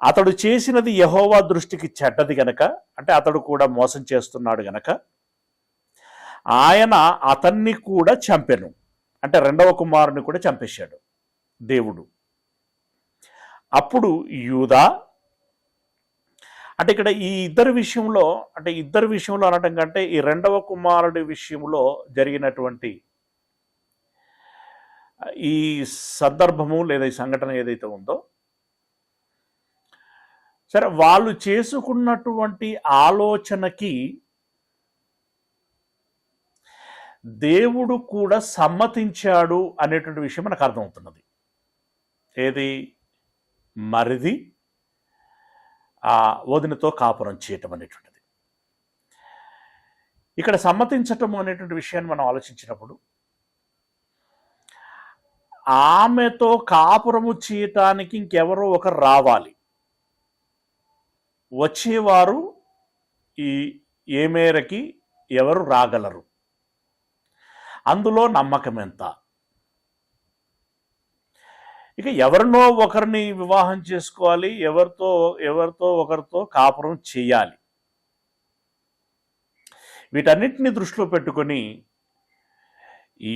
అతడు చేసినది యెహోవా దృష్టికి చెడ్డది గనక, అంటే అతడు కూడా మోసం చేస్తున్నాడు గనక ఆయన అతన్ని కూడా చంపెను. అంటే రెండవ కుమారుని కూడా చంపేశాడు దేవుడు. అప్పుడు యూదా, అంటే ఇక్కడ ఈ ఇద్దరి విషయంలో, అంటే ఇద్దరి విషయంలో అనటం కంటే ఈ రెండవ కుమారుడి విషయంలో జరిగినటువంటి ఈ సందర్భము లేదా ఈ సంఘటన ఏదైతే ఉందో, సరే వాళ్ళు చేసుకున్నటువంటి ఆలోచనకి దేవుడు కూడా సమ్మతించాడు అనేటువంటి విషయం మనకు అర్థమవుతున్నది. ఏది? మరిది ఆ వదినతో కాపురం చేయటం అనేటువంటిది. ఇక్కడ సమ్మతించటం అనేటువంటి విషయాన్ని మనం ఆలోచించినప్పుడు, ఆమెతో కాపురము చేయటానికి ఇంకెవరో ఒకరు రావాలి. వచ్చేవారు ఏ మేరకి ఎవరు రాగలరు, అందులో నమ్మకం ఎంత? ఇక ఎవరినో ఒకరిని వివాహం చేసుకోవాలి, ఎవరితో ఒకరితో కాపురం చేయాలి. వీటన్నిటిని దృష్టిలో పెట్టుకొని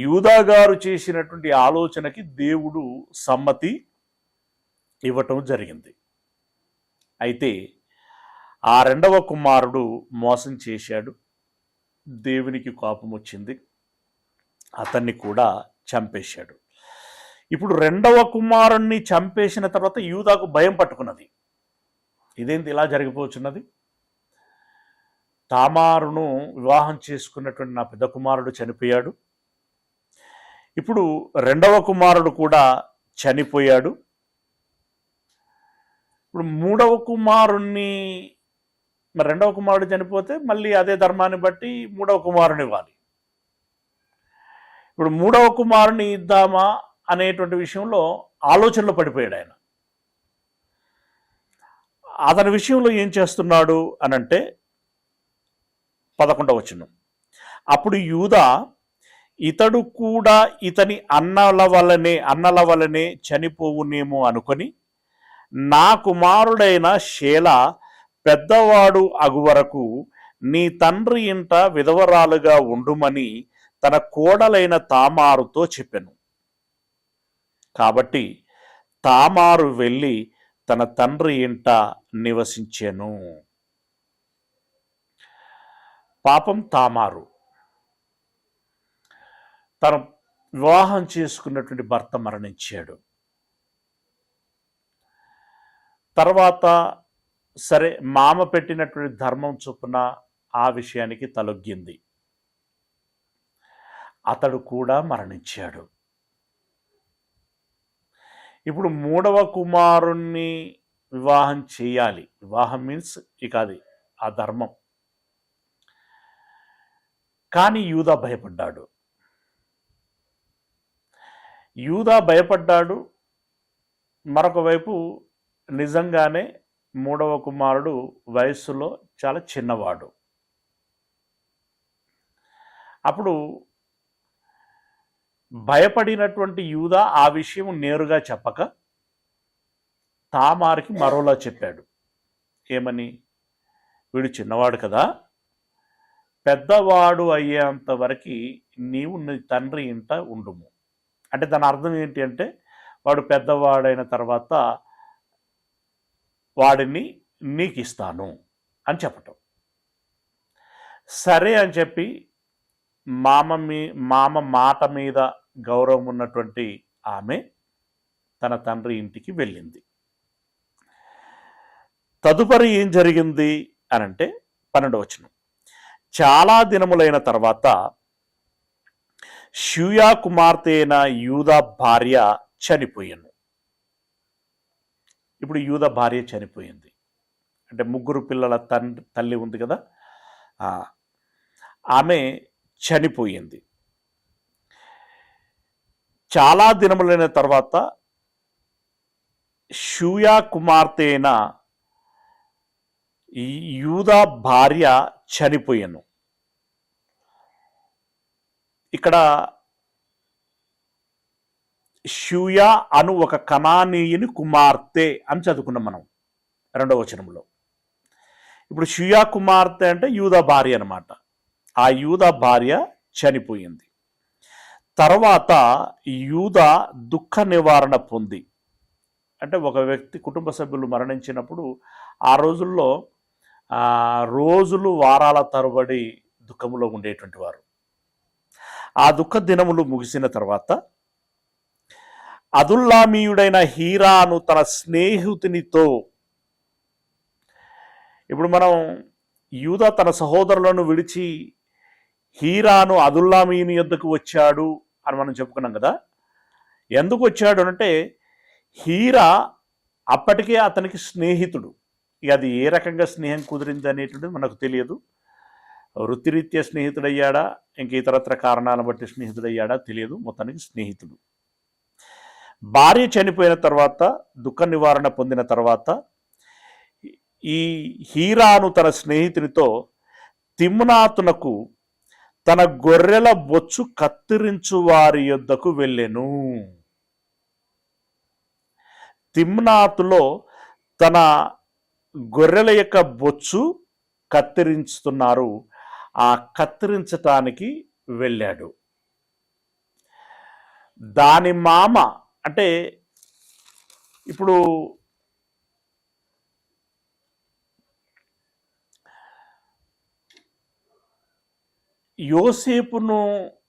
యూదా గారు చేసినటువంటి ఆలోచనకి దేవుడు సమ్మతి ఇవ్వటం జరిగింది. అయితే ఆ రెండవ కుమారుడు మోసం చేశాడు, దేవునికి కోపం వచ్చింది, అతన్ని కూడా చంపేశాడు. ఇప్పుడు రెండవ కుమారుణ్ణి చంపేసిన తర్వాత యూదాకు భయం పట్టుకున్నది. ఇదేంటి ఇలా జరిగిపోతున్నది? తామారును వివాహం చేసుకున్నటువంటి నా పెద్ద కుమారుడు చనిపోయాడు, ఇప్పుడు రెండవ కుమారుడు కూడా చనిపోయాడు. ఇప్పుడు మూడవ కుమారుణ్ణి, మరి రెండవ కుమారుడు చనిపోతే మళ్ళీ అదే ధర్మాన్ని బట్టి మూడవ కుమారుని ఇవ్వాలి. ఇప్పుడు మూడవ కుమారుని ఇద్దామా అనేటువంటి విషయంలో ఆలోచనలో పడిపోయాడు ఆయన. అతని విషయంలో ఏం చేస్తున్నాడు అనంటే 11వ వచనం, అప్పుడు యూదా ఇతడు కూడా ఇతని అన్నల వలనే చనిపోవునేమో అనుకొని నా కుమారుడైన షేలా పెద్దవాడు అగు వరకు నీ తండ్రి ఇంట విధవరాలుగా ఉండుమని తన కోడలైన తామారుతో చెప్పెను. కాబట్టి తామారు వెళ్ళి తన తండ్రి ఇంట నివసించెను. పాపం తామారు తన వివాహం చేసుకున్నటువంటి భర్త మరణించాడు. తర్వాత సరే మామ పెట్టినటువంటి ధర్మం చొప్పున ఆ విషయానికి తలొగ్గింది, అతడు కూడా మరణించాడు. ఇప్పుడు మూడవ కుమారుణ్ణి వివాహం చేయాలి. వివాహం మీన్స్ ఇక అది ఆ ధర్మం. కానీ యూదా భయపడ్డాడు. మరొక వైపు నిజంగానే మూడవ కుమారుడు వయస్సులో చాలా చిన్నవాడు. అప్పుడు భయపడినటువంటి యూదా ఆ విషయం నేరుగా చెప్పక తామారుకి మరోలా చెప్పాడు. ఏమని? వీడు చిన్నవాడు కదా, పెద్దవాడు అయ్యేంత వరకు నీవు నీ తండ్రి ఇంట ఉండుము. అంటే దాని అర్థం ఏంటి అంటే, వాడు పెద్దవాడైన తర్వాత వాడిని నీకు ఇస్తాను అని చెప్పటం. సరే అని చెప్పి మామ మాట మీద గౌరవం ఉన్నటువంటి ఆమె తన తండ్రి ఇంటికి వెళ్ళింది. తదుపరి ఏం జరిగింది అనంటే 12వ వచనం. చాలా దినములైన తర్వాత షూయా కుమార్తె అయిన యూదా భార్య చనిపోయాను. ఇప్పుడు యూదా భార్య చనిపోయింది అంటే ముగ్గురు పిల్లల తల్లి ఉంది కదా, ఆమె చనిపోయింది. చాలా దినములైన తర్వాత షూయా కుమార్తె అయిన యూదా భార్య చనిపోయాను. ఇక్కడ షూయా అను ఒక కనానీయుని కుమార్తె అని చదువుకున్నాం మనం 2వ వచనంలో. ఇప్పుడు షూయా కుమార్తె అంటే యూదా భార్య అనమాట. ఆ యూదా భార్య చనిపోయింది. తర్వాత యూదా దుఃఖ నివారణ పొంది, అంటే ఒక వ్యక్తి కుటుంబ సభ్యులు మరణించినప్పుడు ఆ రోజుల్లో రోజులు వారాల తరబడి దుఃఖములో ఉండేటువంటి వారు. ఆ దుఃఖ దినములు ముగిసిన తర్వాత అదుల్లామీయుడైన హీరాను తన స్నేహితునితో, ఇప్పుడు మనం యూదా తన సహోదరులను విడిచి హీరాను అదుల్లామీయుని యొద్దకు వచ్చాడు అని మనం చెప్పుకున్నాం కదా. ఎందుకు వచ్చాడు అంటే హీరా అప్పటికే అతనికి స్నేహితుడు. ఇక అది ఏ రకంగా స్నేహం కుదిరింది అనేటువంటిది మనకు తెలియదు. వృత్తిరీత్యా స్నేహితుడయ్యాడా, ఇంక ఇతరత్ర కారణాలను బట్టి స్నేహితుడయ్యాడా తెలియదు. మొత్తానికి స్నేహితుడు. భార్య చనిపోయిన తర్వాత దుఃఖ నివారణ పొందిన తర్వాత ఈ హీరాను తన స్నేహితునితో తిమ్నాతునకు తన గొర్రెల బొచ్చు కత్తిరించు వారి యొద్దకు వెళ్ళెను. తిమ్నాతులో తన గొర్రెల యొక్క బొచ్చు కత్తిరించుతున్నారు. ఆ కత్తిరించటానికి వెళ్ళాడు. దాని మామ అంటే ఇప్పుడు యోసేపును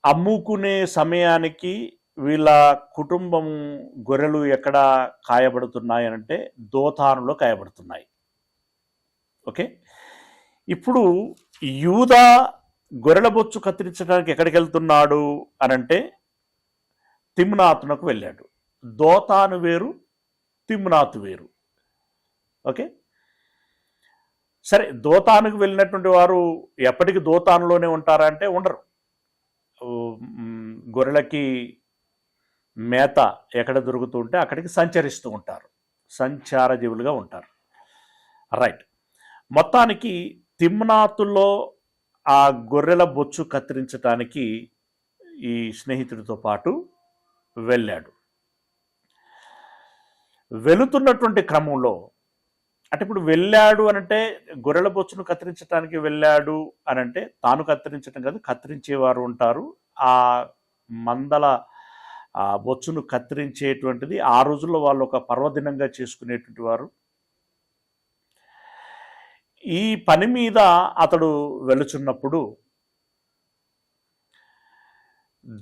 అమ్ముకునే సమయానికి వీళ్ళ కుటుంబం గొర్రెలు ఎక్కడ కాయబడుతున్నాయి అంటే దోతానులో కాయబడుతున్నాయి. ఓకే, ఇప్పుడు యూదా గొర్రెల బొచ్చు కత్తిరించడానికి ఎక్కడికి వెళ్తున్నాడు అనంటే తిమ్నాతునకు వెళ్ళాడు. దోతాను వేరు, తిమ్నాతు వేరు. ఓకే, సరే, దోతానుకు వెళ్ళినటువంటి వారు ఎప్పటికీ దోతానులోనే ఉంటారా అంటే ఉండరు. గొర్రెలకి మేత ఎక్కడ దొరుకుతూ ఉంటే అక్కడికి సంచరిస్తూ ఉంటారు, సంచార జీవులుగా ఉంటారు. రైట్, మొత్తానికి తిమ్నాతులో ఆ గొర్రెల బొచ్చు కత్తిరించడానికి ఈ స్నేహితుడితో పాటు వెళ్ళాడు. వెళుతున్నటువంటి క్రమంలో, అంటే ఇప్పుడు వెళ్ళాడు అనంటే గొర్రెల బొచ్చును కత్తిరించడానికి వెళ్ళాడు అనంటే తాను కత్తిరించడం కాదు, కత్తిరించేవారు ఉంటారు. ఆ మందల ఆ బొచ్చును కత్తిరించేటువంటిది ఆ రోజుల్లో వాళ్ళు ఒక పర్వదినంగా చేసుకునేటువంటి వారు. ఈ పని మీద అతడు వెళుచున్నప్పుడు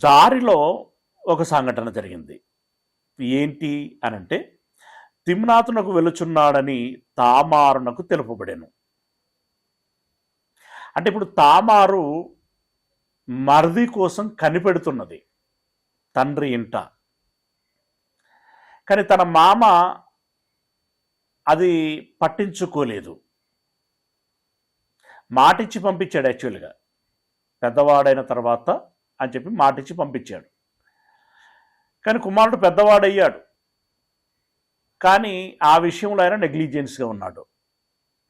దారిలో ఒక సంఘటన జరిగింది. ఏంటి అనంటే తిమ్నాతునకు వెళుచున్నాడని తామారునకు తెలుపబడెను. అంటే ఇప్పుడు తామారు మర్ది కోసం కనిపెడుతున్నది తండ్రి ఇంట. కానీ తన మామ అది పట్టించుకోలేదు. మాటిచ్చి పంపించాడు. యాక్చువల్గా పెద్దవాడైన తర్వాత అని చెప్పి మాటిచ్చి పంపించాడు. కానీ కుమారుడు పెద్దవాడయ్యాడు, కానీ ఆ విషయంలో ఆయన నెగ్లిజెన్స్గా ఉన్నాడు.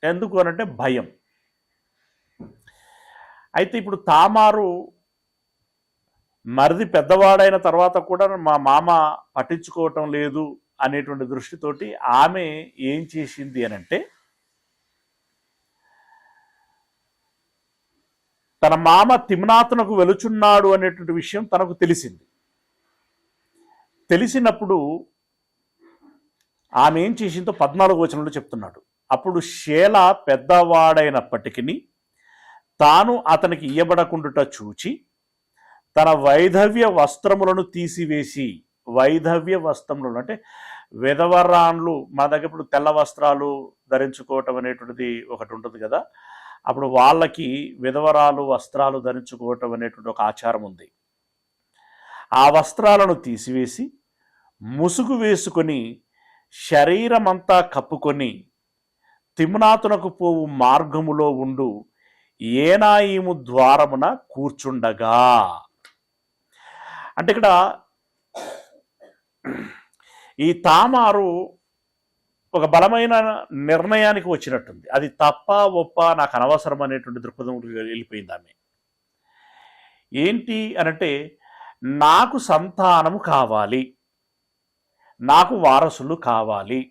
ఎందుకు అనంటే భయం. అయితే ఇప్పుడు తామారు మరిది పెద్దవాడైన తర్వాత కూడా మా మామ పట్టించుకోవటం లేదు అనేటువంటి దృష్టితోటి ఆమె ఏం చేసింది అనంటే తన మామ తిమ్నాతునకు వెలుచున్నాడు అనేటువంటి విషయం తనకు తెలిసింది. తెలిసినప్పుడు ఆమె ఏం చేసిందో 14వ వచనంలో చెప్తున్నాడు. అప్పుడు షేల పెద్దవాడైనప్పటికీ తాను అతనికి ఇయ్యబడకుండుట చూచి తన వైధవ్య వస్త్రములను తీసివేసి, వైధవ్య వస్త్రములను అంటే విధవరాన్లు, మా దగ్గర ఇప్పుడు తెల్ల వస్త్రాలు ధరించుకోవటం అనేటువంటిది ఒకటి ఉంటుంది కదా, అప్పుడు వాళ్ళకి విధవరాలు వస్త్రాలు ధరించుకోవటం అనేటువంటి ఒక ఆచారం ఉంది. ఆ వస్త్రాలను తీసివేసి ముసుగు వేసుకొని శరీరమంతా కప్పుకొని తిమ్నాతునకు పోవు మార్గములో ఉండు ఏనాయిము ద్వారమున కూర్చుండగా. అంటే ఇక్కడ ఈ తామారు ఒక బలమైన నిర్ణయానికి వచ్చినట్టుంది. అది తప్ప ఒప్ప నాకు అనవసరం అనేటువంటి దృక్పథం వెళ్ళిపోయింది ఆమె. ఏంటి అనంటే, నాకు సంతానము కావాలి, నాకు వారసులు కావాలి.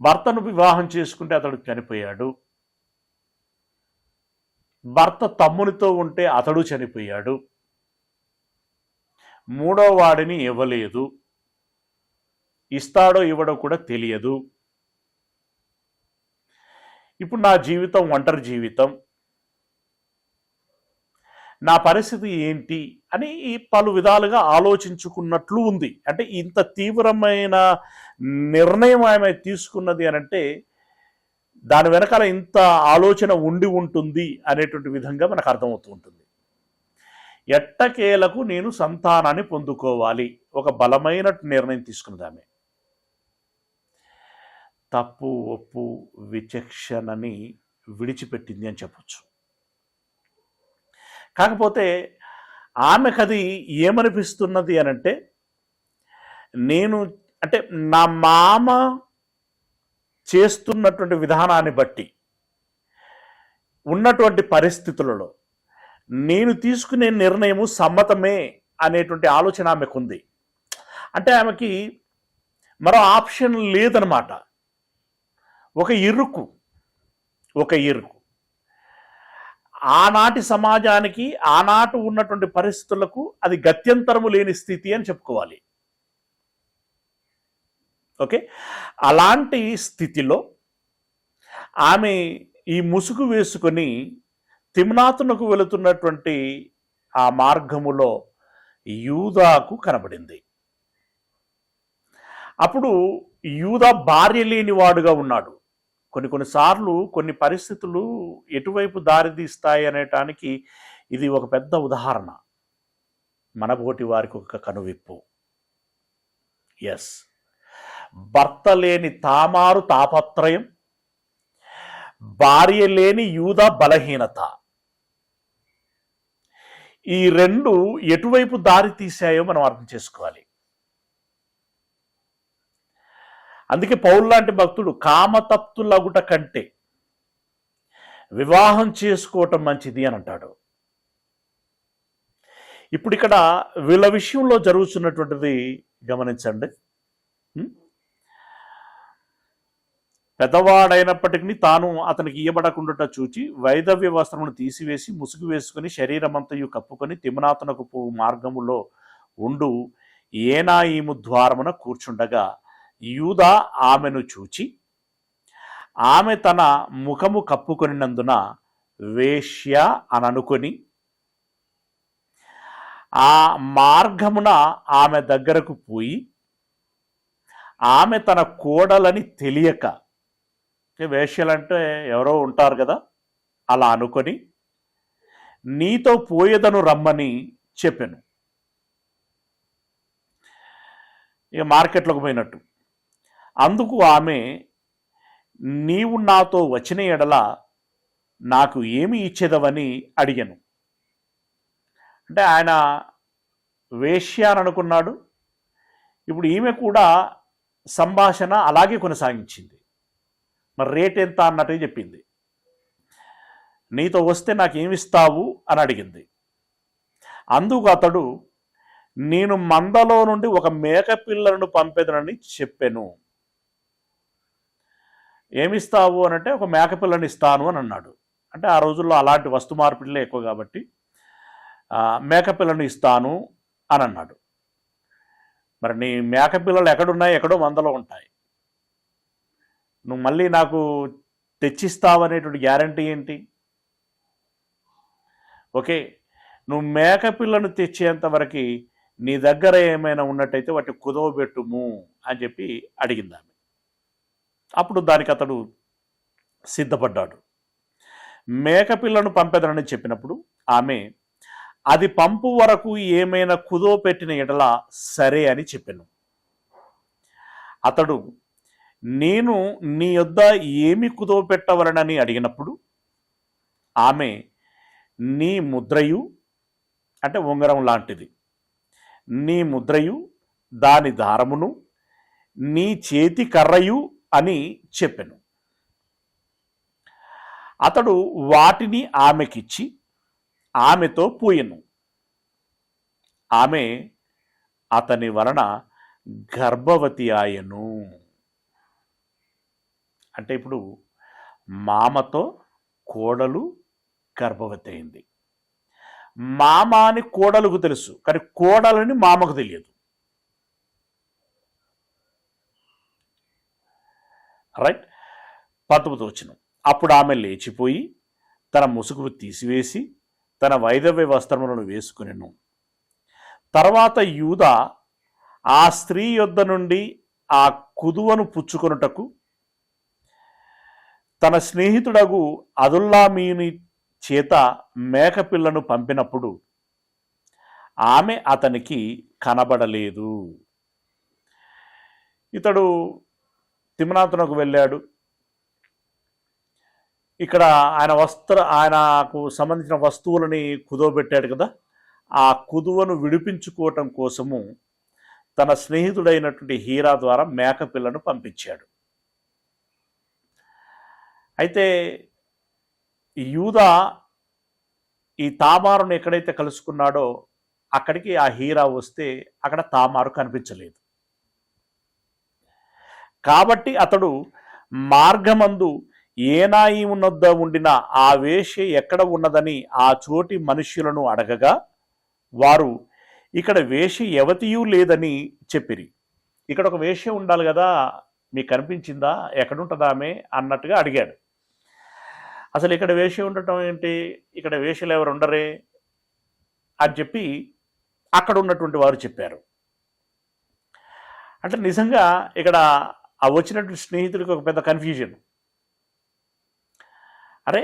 భర్తను వివాహం చేసుకుంటే అతడు చనిపోయాడు, భర్త తమ్మునితో ఉంటే అతడు చనిపోయాడు, మూడో వాడిని ఇవ్వలేదు, ఇస్తాడో ఇవ్వడో కూడా తెలియదు. ఇప్పుడు నా జీవితం ఒంటరి జీవితం, నా పరిస్థితి ఏంటి అని పలు విధాలుగా ఆలోచించుకున్నట్లు ఉంది. అంటే ఇంత తీవ్రమైన నిర్ణయం ఆమె తీసుకున్నది అనంటే దాని వెనకాల ఇంత ఆలోచన ఉండి ఉంటుంది అనేటువంటి విధంగా మనకు అర్థమవుతూ ఉంటుంది. ఎట్టకేలకు నేను సంతానాన్ని పొందుకోవాలి, ఒక బలమైన నిర్ణయం తీసుకున్నది ఆమె. తప్పు ఒప్పు విచక్షణని విడిచిపెట్టింది అని చెప్పచ్చు. కాకపోతే ఆమెకు అది ఏమనిపిస్తున్నది అనంటే, నేను అంటే నా మామ చేస్తున్నటువంటి విధానాన్ని బట్టి ఉన్నటువంటి పరిస్థితులలో నేను తీసుకునే నిర్ణయము సమ్మతమే అనేటువంటి ఆలోచన ఆమెకు ఉంది. అంటే ఆమెకి మరో ఆప్షన్ లేదనమాట. ఒక ఇరుకు ఆనాటి సమాజానికి, ఆనాటి ఉన్నటువంటి పరిస్థితులకు అది గత్యంతరము లేని స్థితి అని చెప్పుకోవాలి. ఓకే, అలాంటి స్థితిలో ఆమె ఈ ముసుగు వేసుకొని తిమ్నాతునకు వెళుతున్నటువంటి ఆ మార్గములో యూదాకు కనబడింది. అప్పుడు యూదా భార్య లేనివాడుగా ఉన్నాడు. కొన్నిసార్లు కొన్ని పరిస్థితులు ఎటువైపు దారితీస్తాయి అనేటానికి ఇది ఒక పెద్ద ఉదాహరణ. మనబోటి వారికి ఒక కనువిప్పు. ఎస్, భర్త లేని తామారు తాపత్రయం, భార్య లేని యూదా బలహీనత, ఈ రెండు ఎటువైపు దారి తీశాయో మనం అర్థం చేసుకోవాలి. అందుకే పౌలు లాంటి భక్తుడు కామతప్తులగుట కంటే వివాహం చేసుకోవటం మంచిది అని అంటాడు. ఇప్పుడు ఇక్కడ వీళ్ళ విషయంలో జరుగుతున్నటువంటిది గమనించండి. పెద్దవాడైనప్పటికీ తాను అతనికి ఇయ్యబడకుండా చూచి వైధవ్య వస్త్రమును తీసివేసి ముసుగు వేసుకుని శరీరమంతయు కప్పుకొని తిమ్నాతునకు పోవు మార్గములో ఉండు ఏనాయిము ద్వారమున కూర్చుండగా యూదా ఆమెను చూచి ఆమె తన ముఖము కప్పుకొనినందున వేశ్య అని అనుకొని ఆ మార్గమున ఆమె దగ్గరకు పోయి ఆమె తన కోడలని తెలియక, వేశ్యలంటే ఎవరో ఉంటారు కదా, అలా అనుకొని నీతో పోయేదను రమ్మని చెప్పాను. ఇక మార్కెట్లోకి పోయినట్టు. అందుకు ఆమె, నీవు నాతో వచ్చిన ఎడల నాకు ఏమి ఇచ్చేదవని అడిగాను. అంటే ఆయన వేశ్య అని అనుకున్నాడు. ఇప్పుడు ఈమె కూడా సంభాషణ అలాగే కొనసాగించింది. మరి రేట్ ఎంత అన్నట్టు చెప్పింది. నీతో వస్తే నాకేమిస్తావు అని అడిగింది. అందుకు అతడు, నేను మందలో నుండి ఒక మేకపిల్లను పంపేదనని చెప్పాను. ఏమిస్తావు అనంటే ఒక మేకపిల్లని ఇస్తాను అని అన్నాడు. అంటే ఆ రోజుల్లో అలాంటి వస్తు మార్పిడిలే ఎక్కువ కాబట్టి మేకపిల్లను ఇస్తాను అని అన్నాడు. మరి నీ మేకపిల్లలు ఎక్కడున్నాయి? ఎక్కడో వందలో ఉంటాయి. నువ్వు మళ్ళీ నాకు తెచ్చిస్తావనేటువంటి గ్యారంటీ ఏంటి? ఓకే, నువ్వు మేకపిల్లను తెచ్చేంత వరకు నీ దగ్గర ఏమైనా ఉన్నట్టయితే వాటి కుదవబెట్టుము అని చెప్పి అడిగింది ఆమె. అప్పుడు దానికి అతడు సిద్ధపడ్డాడు. మేకపిల్లను పంపెదనని చెప్పినప్పుడు ఆమె అది పంపు వరకు ఏమైనా కుదో పెట్టిన ఎడల సరే అని చెప్పాను. అతడు నేను నీ యొద్ద ఏమి కుదో పెట్టవలనని అడిగినప్పుడు ఆమె నీ ముద్రయు, అంటే ఉంగరం లాంటిది, నీ ముద్రయు దాని దారమును నీ చేతి కర్రయు అని చెప్పెను. అతడు వాటిని ఆమెకిచ్చి ఆమెతో పోయెను. ఆమె అతని వలన గర్భవతి ఆయను. అంటే ఇప్పుడు మామతో కోడలు గర్భవతి అయింది. మామ అని కోడలకు తెలుసు, కానీ కోడలని మామకు తెలియదు. రైట్. 19వ వచనం. అప్పుడు ఆమె లేచిపోయి తన ముసుగు తీసివేసి తన వైధవ్య వస్త్రములను వేసుకునెను. తర్వాత యూదా ఆ స్త్రీ యొద్ద నుండి ఆ కుదువను పుచ్చుకొనుటకు తన స్నేహితుడగు అదుల్లామీయుని చేత మేకపిల్లను పంపినప్పుడు ఆమె అతనికి కనబడలేదు. ఇతడు తిమ్నాతునకు వెళ్ళాడు. ఇక్కడ ఆయనకు సంబంధించిన వస్తువులని కుదవబెట్టాడు కదా, ఆ కుదువను విడిపించుకోవటం కోసము తన స్నేహితుడైనటువంటి హీరా ద్వారా మేకపిల్లను పంపించాడు. అయితే యూదా ఈ తామారును ఎక్కడైతే కలుసుకున్నాడో అక్కడికి ఆ హీరా వస్తే అక్కడ తామారు కనిపించలేదు. కాబట్టి అతడు మార్గమందు ఏనాయి ఉన్నద్ద ఉండిన ఆ వేశ్య ఎక్కడ ఉన్నదని ఆ చోటి మనుష్యులను అడగగా వారు ఇక్కడ వేశ్య యవతియు లేదని చెప్పిరి. ఇక్కడ ఒక వేశ్య ఉండాలి కదా, మీకు కనిపించిందా, ఎక్కడుంటుందా ఆమె అన్నట్టుగా అడిగాడు. అసలు ఇక్కడ వేశ్య ఉండటం ఏంటి, ఇక్కడ వేశ్యలు ఎవరు ఉండరే అని చెప్పి అక్కడ ఉన్నటువంటి వారు చెప్పారు. అంటే నిజంగా ఇక్కడ ఆ వచ్చినటువంటి స్నేహితుడికి ఒక పెద్ద కన్ఫ్యూజన్. అరే,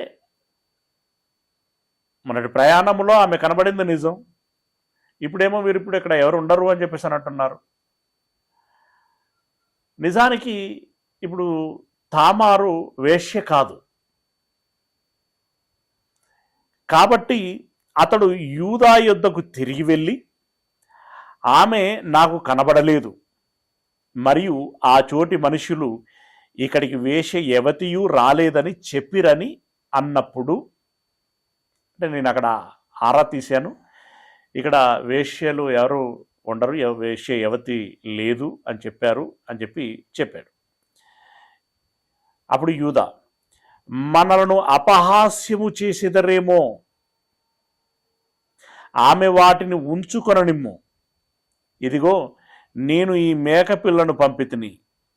మొన్నటి ప్రయాణంలో ఆమె కనబడింది నిజం, ఇప్పుడేమో వీరు ఇప్పుడు ఇక్కడ ఎవరు ఉండరు అని చెప్పేసి అని అంటున్నారు. నిజానికి ఇప్పుడు తామారు వేశ్య కాదు. కాబట్టి అతడు యూదా యొద్దకు తిరిగి వెళ్ళి ఆమె నాకు కనబడలేదు, మరియు ఆ చోటి మనుషులు ఇక్కడికి వేశ్య యవతియు రాలేదని చెప్పిరని అన్నప్పుడు, అంటే నేను అక్కడ ఆరా తీశాను, ఇక్కడ వేశ్యలు ఎవరు ఉండరు, వేశ్య యవతి లేదు అని చెప్పాడు. అప్పుడు యూదా, మనలను అపహాస్యము చేసేదరేమో, ఆమె వాటిని ఉంచుకొననిమ్ము, ఇదిగో నేను ఈ మేకపిల్లను పంపితిని,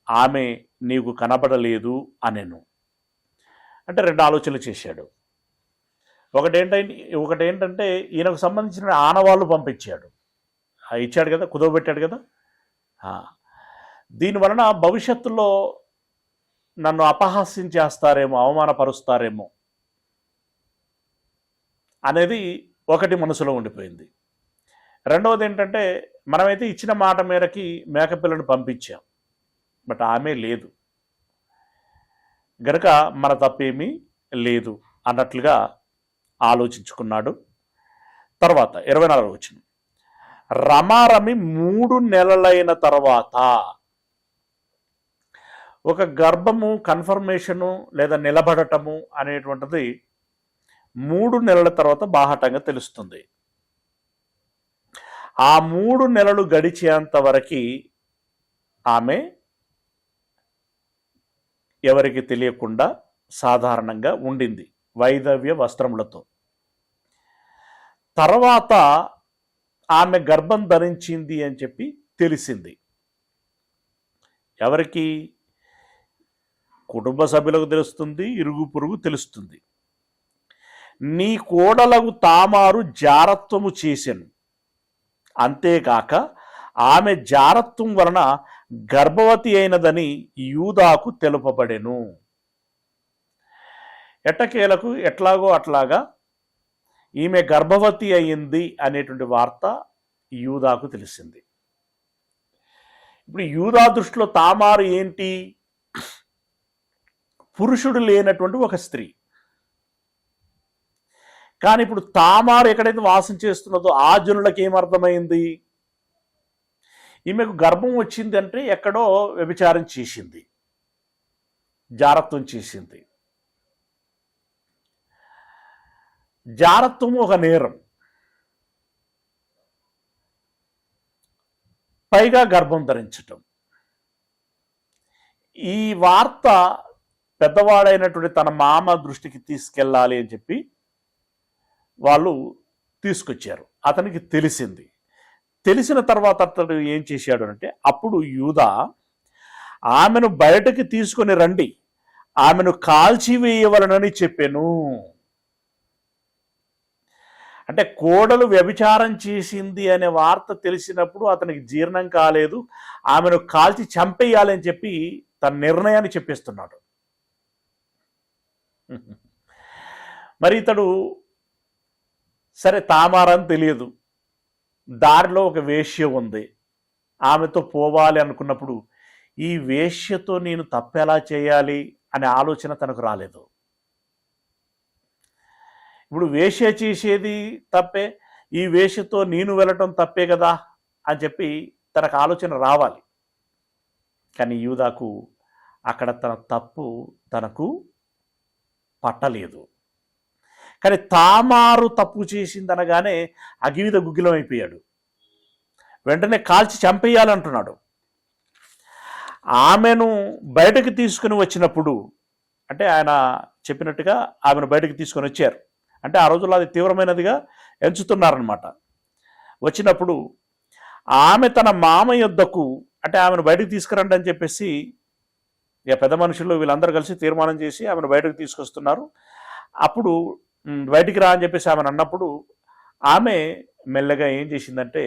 ఆమె నీకు కనబడలేదు అనెను. అంటే రెండు ఆలోచనలు చేశాడు. ఒకటేంటంటే ఈయనకు సంబంధించిన ఆనవాళ్ళు పంపించాడు, ఇచ్చాడు కదా, కుదవబెట్టాడు కదా. దీనివలన భవిష్యత్తులో నన్ను అపహాస్యం చేస్తారేమో, అవమానపరుస్తారేమో అనేది ఒకటి మనసులో ఉండిపోయింది. రెండవది ఏంటంటే, మనమైతే ఇచ్చిన మాట మేరకి మేకపిల్లను పంపించాం, బట్ ఆమె లేదు గనుక మన తప్పేమీ లేదు అన్నట్లుగా ఆలోచించుకున్నాడు. తర్వాత 24వ వచనం. రమారమి 3 నెలలైన తర్వాత, ఒక గర్భము కన్ఫర్మేషను లేదా నిలబడటము అనేటువంటిది 3 నెలల తర్వాత బాహటంగా తెలుస్తుంది. ఆ 3 నెలలు గడిచేంత వరకు ఆమె ఎవరికి తెలియకుండా సాధారణంగా ఉండింది. వైదవ్య వస్త్రములతో. తర్వాత ఆమె గర్భం ధరించింది అని చెప్పి తెలిసింది. ఎవరికి? కుటుంబ సభ్యులకు తెలుస్తుంది, ఇరుగు పొరుగు తెలుస్తుంది. నీ కోడలకు తామారు జారత్వము చేసెను, అంతేకాక ఆమె జారత్వం వలన గర్భవతి అయినదని యూదాకు తెలుపబడెను. ఎట్టకేలకు ఎట్లాగో అట్లాగా ఈమె గర్భవతి అయింది అనేటువంటి వార్త యూదాకు తెలిసింది. ఇప్పుడు యూదా దృష్టిలో తామారు ఏంటి? పురుషుడు లేనటువంటి ఒక స్త్రీ. కానీ ఇప్పుడు తామారు ఎక్కడైతే వాసం చేస్తున్నదో ఆ జనులకు ఏమర్థమైంది? ఈమెకు గర్భం వచ్చింది అంటే ఎక్కడో వ్యభిచారం చేసింది, జారత్వం చేసింది. జారత్వం ఒక నేరం, పైగా గర్భం ధరించటం. ఈ వార్త పెద్దవాడైనటువంటి తన మామ దృష్టికి తీసుకెళ్ళాలి అని చెప్పి వాళ్ళు తీసుకొచ్చారు. అతనికి తెలిసింది. తెలిసిన తర్వాత అతడు ఏం చేశాడు అంటే, అప్పుడు యూదా ఆమెను బయటకి తీసుకొని రండి, ఆమెను కాల్చివేయవలనని చెప్పాను. అంటే కోడలు వ్యభిచారం చేసింది అనే వార్త తెలిసినప్పుడు అతనికి జీర్ణం కాలేదు, ఆమెను కాల్చి చంపేయాలని చెప్పి తన నిర్ణయాన్ని చెప్పేస్తున్నాడు. మరి ఇతడు సరే తామారని తెలియదు, దారిలో ఒక వేశ్య ఉంది, ఆమెతో పోవాలి అనుకున్నప్పుడు ఈ వేశ్యతో నేను తప్పెలా చేయాలి అనే ఆలోచన తనకు రాలేదు. ఇప్పుడు వేశ్య చేసేది తప్పే, ఈ వేశ్యతో నేను వెళ్ళటం తప్పే కదా అని చెప్పి తనకు ఆలోచన రావాలి. కానీ యూదాకు అక్కడ తన తప్పు తనకు పట్టలేదు. కానీ తామారు తప్పు చేసిందనగానే అగ్గిమీద గుగ్గిలం అయిపోయాడు. వెంటనే కాల్చి చంపేయాలంటున్నాడు. ఆమెను బయటకు తీసుకుని వచ్చినప్పుడు, అంటే ఆయన చెప్పినట్టుగా ఆమెను బయటకు తీసుకొని వచ్చారు. అంటే ఆ రోజుల్లో అది తీవ్రమైనదిగా ఎంచుతున్నారనమాట. వచ్చినప్పుడు ఆమె తన మామ యొద్దకు, అంటే ఆమెను బయటకు తీసుకురండి అని చెప్పేసి ఇక పెద్ద మనుషులు వీళ్ళందరూ కలిసి తీర్మానం చేసి ఆమెను బయటకు తీసుకొస్తున్నారు. అప్పుడు బయటికి రా అని చెప్పేసి ఆమెను అన్నప్పుడు ఆమె మెల్లగా ఏం చేసిందంటే,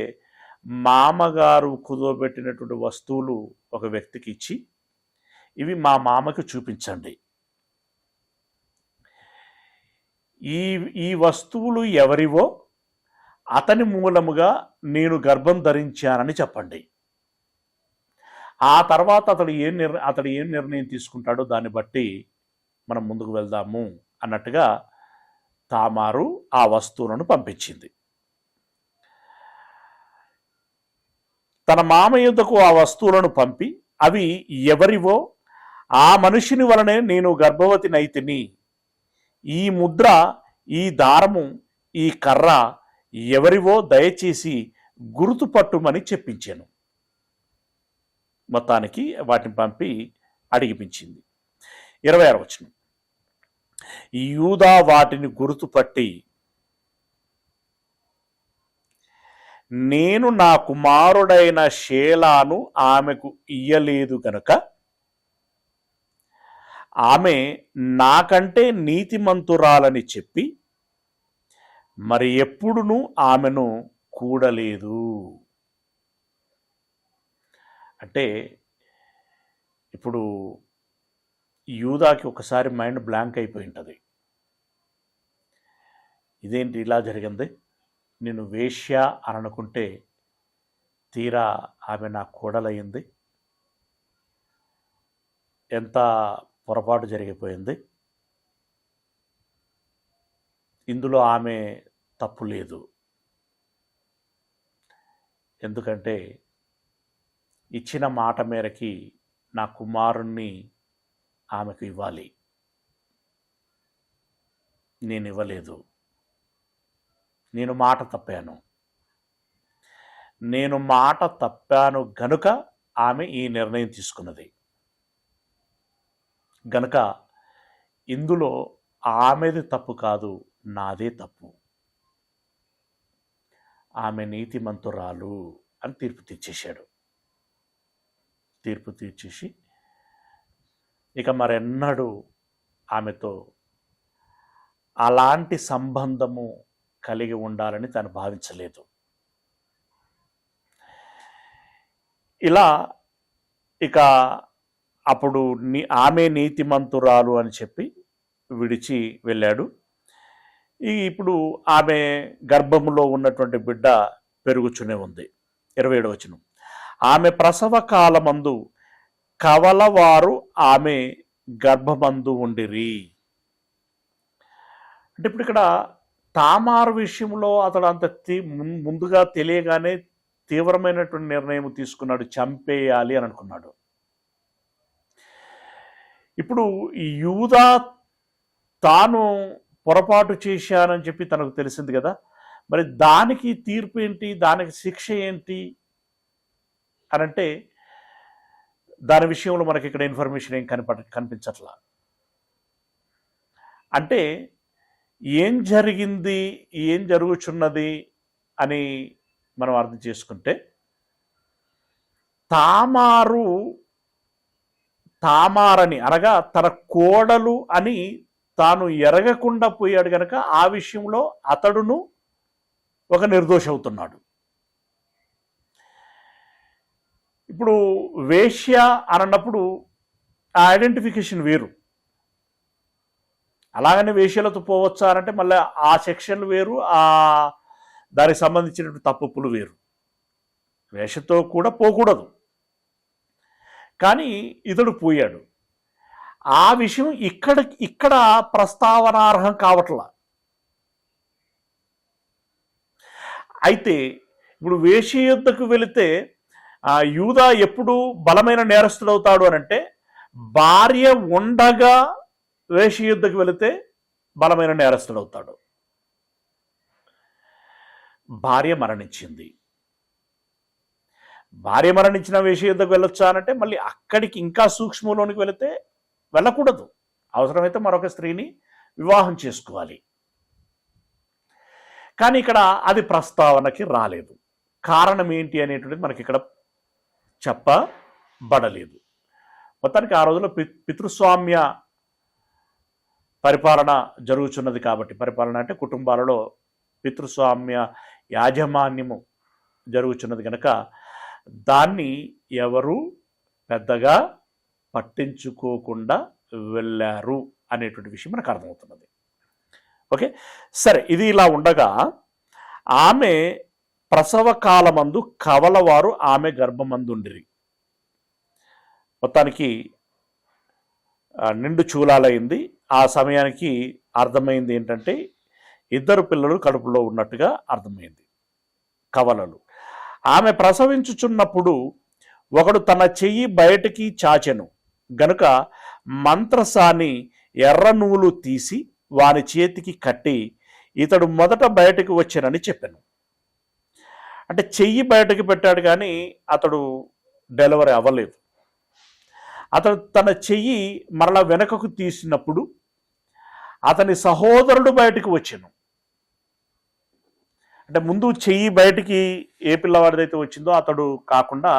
మామగారు కుదోబెట్టినటువంటి వస్తువులు ఒక వ్యక్తికి ఇచ్చి, ఇవి మా మామకి చూపించండి, ఈ వస్తువులు ఎవరివో అతని మూలముగా నేను గర్భం ధరించానని చెప్పండి. ఆ తర్వాత అతడు ఏం నిర్ణయం తీసుకుంటాడో దాన్ని బట్టి మనం ముందుకు వెళ్దాము అన్నట్టుగా తామారు ఆ వస్తువులను పంపించింది. తన మామ యొద్దకు ఆ వస్తువులను పంపి, అవి ఎవరివో ఆ మనుషుని వలనే నేను గర్భవతినైతిని, ఈ ముద్ర, ఈ దారము, ఈ కర్ర ఎవరివో దయచేసి గుర్తుపట్టుమని చెప్పించాను. మొత్తానికి వాటిని పంపి అడిగిపించింది. 26వ వచనం, యూదా వాటిని గుర్తుపట్టి, నేను నా కుమారుడైన షేలాను ఆమెకు ఇయ్యలేదు గనుక ఆమె నాకంటే నీతిమంతురాలని చెప్పి మరి ఎప్పుడునూ ఆమెను కూడలేదు. అంటే ఇప్పుడు యూదాకి ఒకసారి మైండ్ బ్లాంక్ అయిపోయి ఉంటుంది. ఇదేంటి ఇలా జరిగింది, నేను వేశ్య అని అనుకుంటే తీరా ఆమె నా కోడలయ్యింది, ఎంత పొరపాటు జరిగిపోయింది, ఇందులో ఆమె తప్పు లేదు. ఎందుకంటే ఇచ్చిన మాట మేరకి నా కుమారుణ్ణి ఆమెకు ఇవ్వాలి, నేను ఇవ్వలేదు, నేను మాట తప్పాను గనుక ఆమె ఈ నిర్ణయం తీసుకున్నది. గనుక ఇందులో ఆమెది తప్పు కాదు, నాదే తప్పు, ఆమె నీతిమంతురాలు అని తీర్పు తీర్చేశాడు. తీర్పు తీర్చేసి ఇక మరెన్నడూ ఆమెతో అలాంటి సంబంధము కలిగి ఉండాలని తను భావించలేదు. ఇలా ఇక అప్పుడు ఆమె నీతిమంతురాలు అని చెప్పి విడిచి వెళ్ళాడు. ఇప్పుడు ఆమె గర్భములో ఉన్నటువంటి బిడ్డ పెరుగుచునే ఉంది. 27వ వచనం, ఆమె ప్రసవ కాలమందు కవలవారు ఆమె గర్భమందు ఉండిరి. అంటే ఇప్పుడు ఇక్కడ తామారు విషయంలో అతడు అంత ముందుగా తెలియగానే తీవ్రమైనటువంటి నిర్ణయం తీసుకున్నాడు, చంపేయాలి అని అనుకున్నాడు. ఇప్పుడు యూదా తాను పొరపాటు చేశానని చెప్పి తనకు తెలిసింది కదా, మరి దానికి తీర్పు ఏంటి, దానికి శిక్ష ఏంటి అని అంటే దాని విషయంలో మనకి ఇక్కడ ఇన్ఫర్మేషన్ ఏం కనిపించట్లా. అంటే ఏం జరిగింది, ఏం జరుగుచున్నది అని మనం అర్థం చేసుకుంటే, తామారని అనగా తన కోడలు అని తాను ఎరగకుండా పోయాడు కనుక ఆ విషయంలో అతడును ఒక నిర్దోషి అవుతున్నాడు. ఇప్పుడు వేశ్య అన్నప్పుడు ఆ ఐడెంటిఫికేషన్ వేరు. అలాగనే వేశ్యలతో పోవచ్చా అంటే మళ్ళీ ఆ సెక్షన్లు వేరు, దానికి సంబంధించినటువంటి తప్పులు వేరు. వేషతో కూడా పోకూడదు, కానీ ఇతడు పోయాడు. ఆ విషయం ఇక్కడ ప్రస్తావనార్హం కావట్లా. అయితే ఇప్పుడు వేశ్య యుద్ధకు వెళితే యూదా ఎప్పుడు బలమైన నేరస్తుడవుతాడు అని అంటే, భార్య ఉండగా వేశ్య యుద్ధకు వెళితే బలమైన నేరస్తుడవుతాడు. భార్య మరణించింది, భార్య మరణించిన వేశ్య యుద్ధకు వెళ్ళొచ్చా అనంటే మళ్ళీ అక్కడికి ఇంకా సూక్ష్మంలోనికి వెళితే వెళ్ళకూడదు. అవసరమైతే మరొక స్త్రీని వివాహం చేసుకోవాలి. కానీ ఇక్కడ అది ప్రస్తావనకి రాలేదు. కారణం ఏంటి అనేటువంటిది మనకి ఇక్కడ చెప్పబడలేదు. మొత్తానికి ఆ రోజుల్లో పితృస్వామ్య పరిపాలన జరుగుతున్నది కాబట్టి, పరిపాలన అంటే కుటుంబాలలో పితృస్వామ్య యాజమాన్యము జరుగుతున్నది కనుక దాన్ని ఎవరు పెద్దగా పట్టించుకోకుండా వెళ్ళారు అనేటువంటి విషయం మనకు అర్థమవుతున్నది. ఓకే, సరే. ఇది ఇలా ఉండగా ఆమె ప్రసవ కాలమందు కవలవారు ఆమె గర్భమందుండిరి. మొత్తానికి నిండు చూలాలైంది. ఆ సమయానికి అర్థమైంది ఏంటంటే 2 పిల్లలు కడుపులో ఉన్నట్టుగా అర్థమైంది, కవలలు. ఆమె ప్రసవించుచున్నప్పుడు ఒకడు తన చెయ్యి బయటికి చాచెను గనుక మంత్రసాని ఎర్ర నువ్వులు తీసి వాని చేతికి కట్టి ఇతడు మొదట బయటకు వచ్చానని చెప్పాను. అంటే చెయ్యి బయటకు పెట్టాడు కానీ అతడు డెలివరీ అవ్వలేదు. అతడు తన చెయ్యి మరలా వెనకకు తీసినప్పుడు అతని సహోదరుడు బయటకు వచ్చాను. అంటే ముందు చెయ్యి బయటికి ఏ పిల్లవాడిదైతే వచ్చిందో అతడు కాకుండా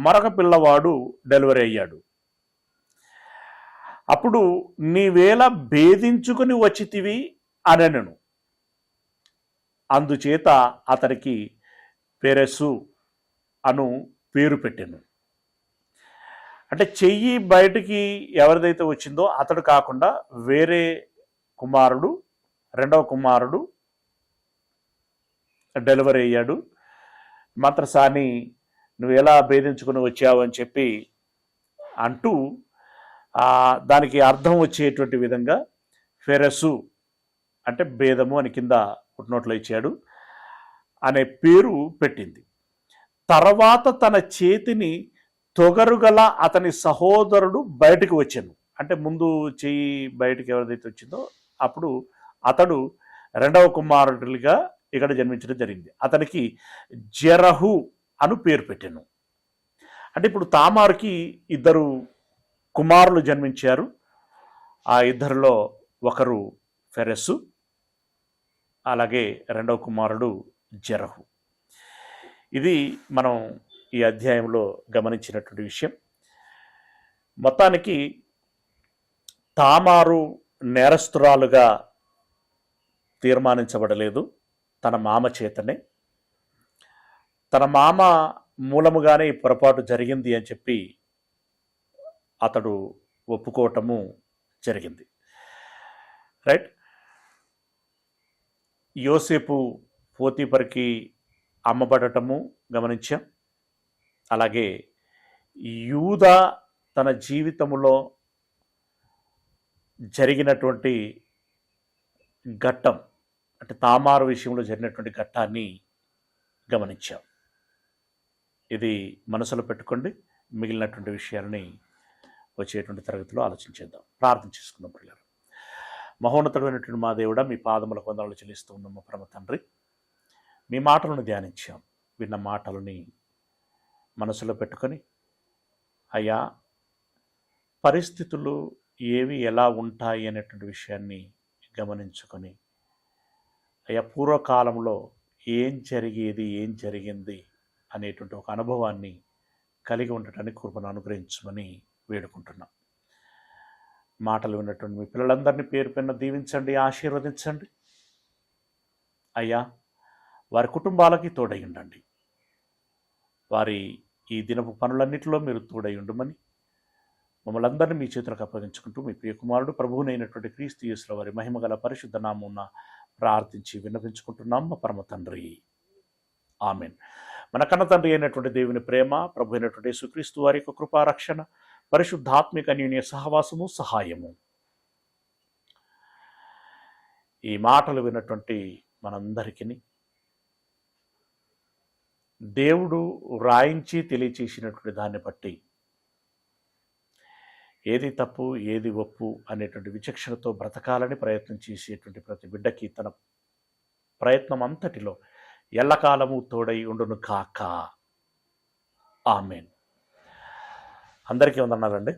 మరొక పిల్లవాడు డెలివరీ అయ్యాడు. అప్పుడు నీవేళ భేదించుకుని వచ్చితివి అనెను. అందుచేత అతనికి పెరెసు అను పేరు పెట్టెను. అంటే చెయ్యి బయటికి ఎవరిదైతే వచ్చిందో అతడు కాకుండా వేరే కుమారుడు, 2వ కుమారుడు డెలివరీ అయ్యాడు. మంత్రసాని నువ్వు ఎలా భేదించుకుని వచ్చావు అని చెప్పి అంటూ దానికి అర్థం వచ్చేటువంటి విధంగా ఫెరసు అంటే భేదము అని కింద పుట్టినోట్లో ఇచ్చాడు అనే పేరు పెట్టింది. తర్వాత తన చేతిని తొగరుగల అతని సహోదరుడు బయటకు వచ్చాను. అంటే ముందు చెయ్యి బయటకు ఎవరిదైతే వచ్చిందో అప్పుడు అతడు 2వ కుమారుడిగా ఇక్కడ జన్మించడం జరిగింది. అతనికి జెరహు అను పేరు పెట్టాను. అంటే ఇప్పుడు తామారుకి 2 కుమారులు జన్మించారు. ఆ 2లో ఒకరు ఫెరెస్సు, అలాగే రెండవ కుమారుడు జెరహు. ఇది మనం ఈ అధ్యాయంలో గమనించినటువంటి విషయం. మొత్తానికి తామారు నేరస్తురాలుగా తీర్మానించబడలేదు, తన మామ చేతనే. తన మామ మూలముగానే ఈ పొరపాటు జరిగింది అని చెప్పి అతడు ఒప్పుకోవటము జరిగింది. రైట్. యోసేపు పోతీఫరుకి అమ్మబడటము గమనించాం. అలాగే యూదా తన జీవితంలో జరిగినటువంటి ఘట్టం, అంటే తామారు విషయంలో జరిగినటువంటి ఘట్టాన్ని గమనించాం. ఇది మనసులో పెట్టుకోండి. మిగిలినటువంటి విషయాలని వచ్చేటువంటి తరగతిలో ఆలోచించేద్దాం. ప్రార్థన చేసుకుందాం ప్రియులారా. మహోన్నతుడైనటువంటి మా దేవుడా, మీ పాదములకు వందనాలు చెల్లిస్తూ ఉన్నాం మా పరమ తండ్రి. మీ మాటలను ధ్యానించాం. విన్న మాటలని మనసులో పెట్టుకొని, అయ్యా పరిస్థితులు ఏవి ఎలా ఉంటాయి అనేటువంటి విషయాన్ని గమనించుకొని, అయ్యా పూర్వకాలంలో ఏం జరిగింది అనేటువంటి ఒక అనుభవాన్ని కలిగి ఉండటానికి కృపను అనుగ్రహించమని వేడుకుంటున్నాం. మాటలు విన్నటువంటి మీ పిల్లలందరినీ పేరు పెన్న దీవించండి, ఆశీర్వదించండి. అయ్యా వారి కుటుంబాలకి తోడై ఉండండి. వారి ఈ దినపు పనులన్నిటిలో మీరు తోడై ఉండమని మమ్మల్ని అందరినీ మీ చేతులకు అప్పగించుకుంటూ మీ ప్రియకుమారుడు ప్రభువునైనటువంటి క్రీస్తు యేసుల వారి మహిమగల పరిశుద్ధ నామమున ప్రార్థించి విన్నపించుకుంటున్నాం మా పరమ తండ్రి. ఆమెన్. మన కన్న తండ్రి అయినటువంటి దేవుని ప్రేమ, ప్రభు అయినటువంటి యేసుక్రీస్తు వారి యొక్క కృపారక్షణ, పరిశుద్ధాత్మిక అన్యోన్య సహవాసము, సహాయము ఈ మాటలు విన్నటువంటి మనందరికీ దేవుడు వ్రాయించి తెలియచేసినటువంటి దాన్ని బట్టి ఏది తప్పు ఏది ఒప్పు అనేటువంటి విచక్షణతో బ్రతకాలని ప్రయత్నం చేసేటువంటి ప్రతి బిడ్డకి తన ప్రయత్నం అంతటిలో ఎల్లకాలము తోడై ఉండును కాక. ఆమెన్. అందరికీ వందనాలండి.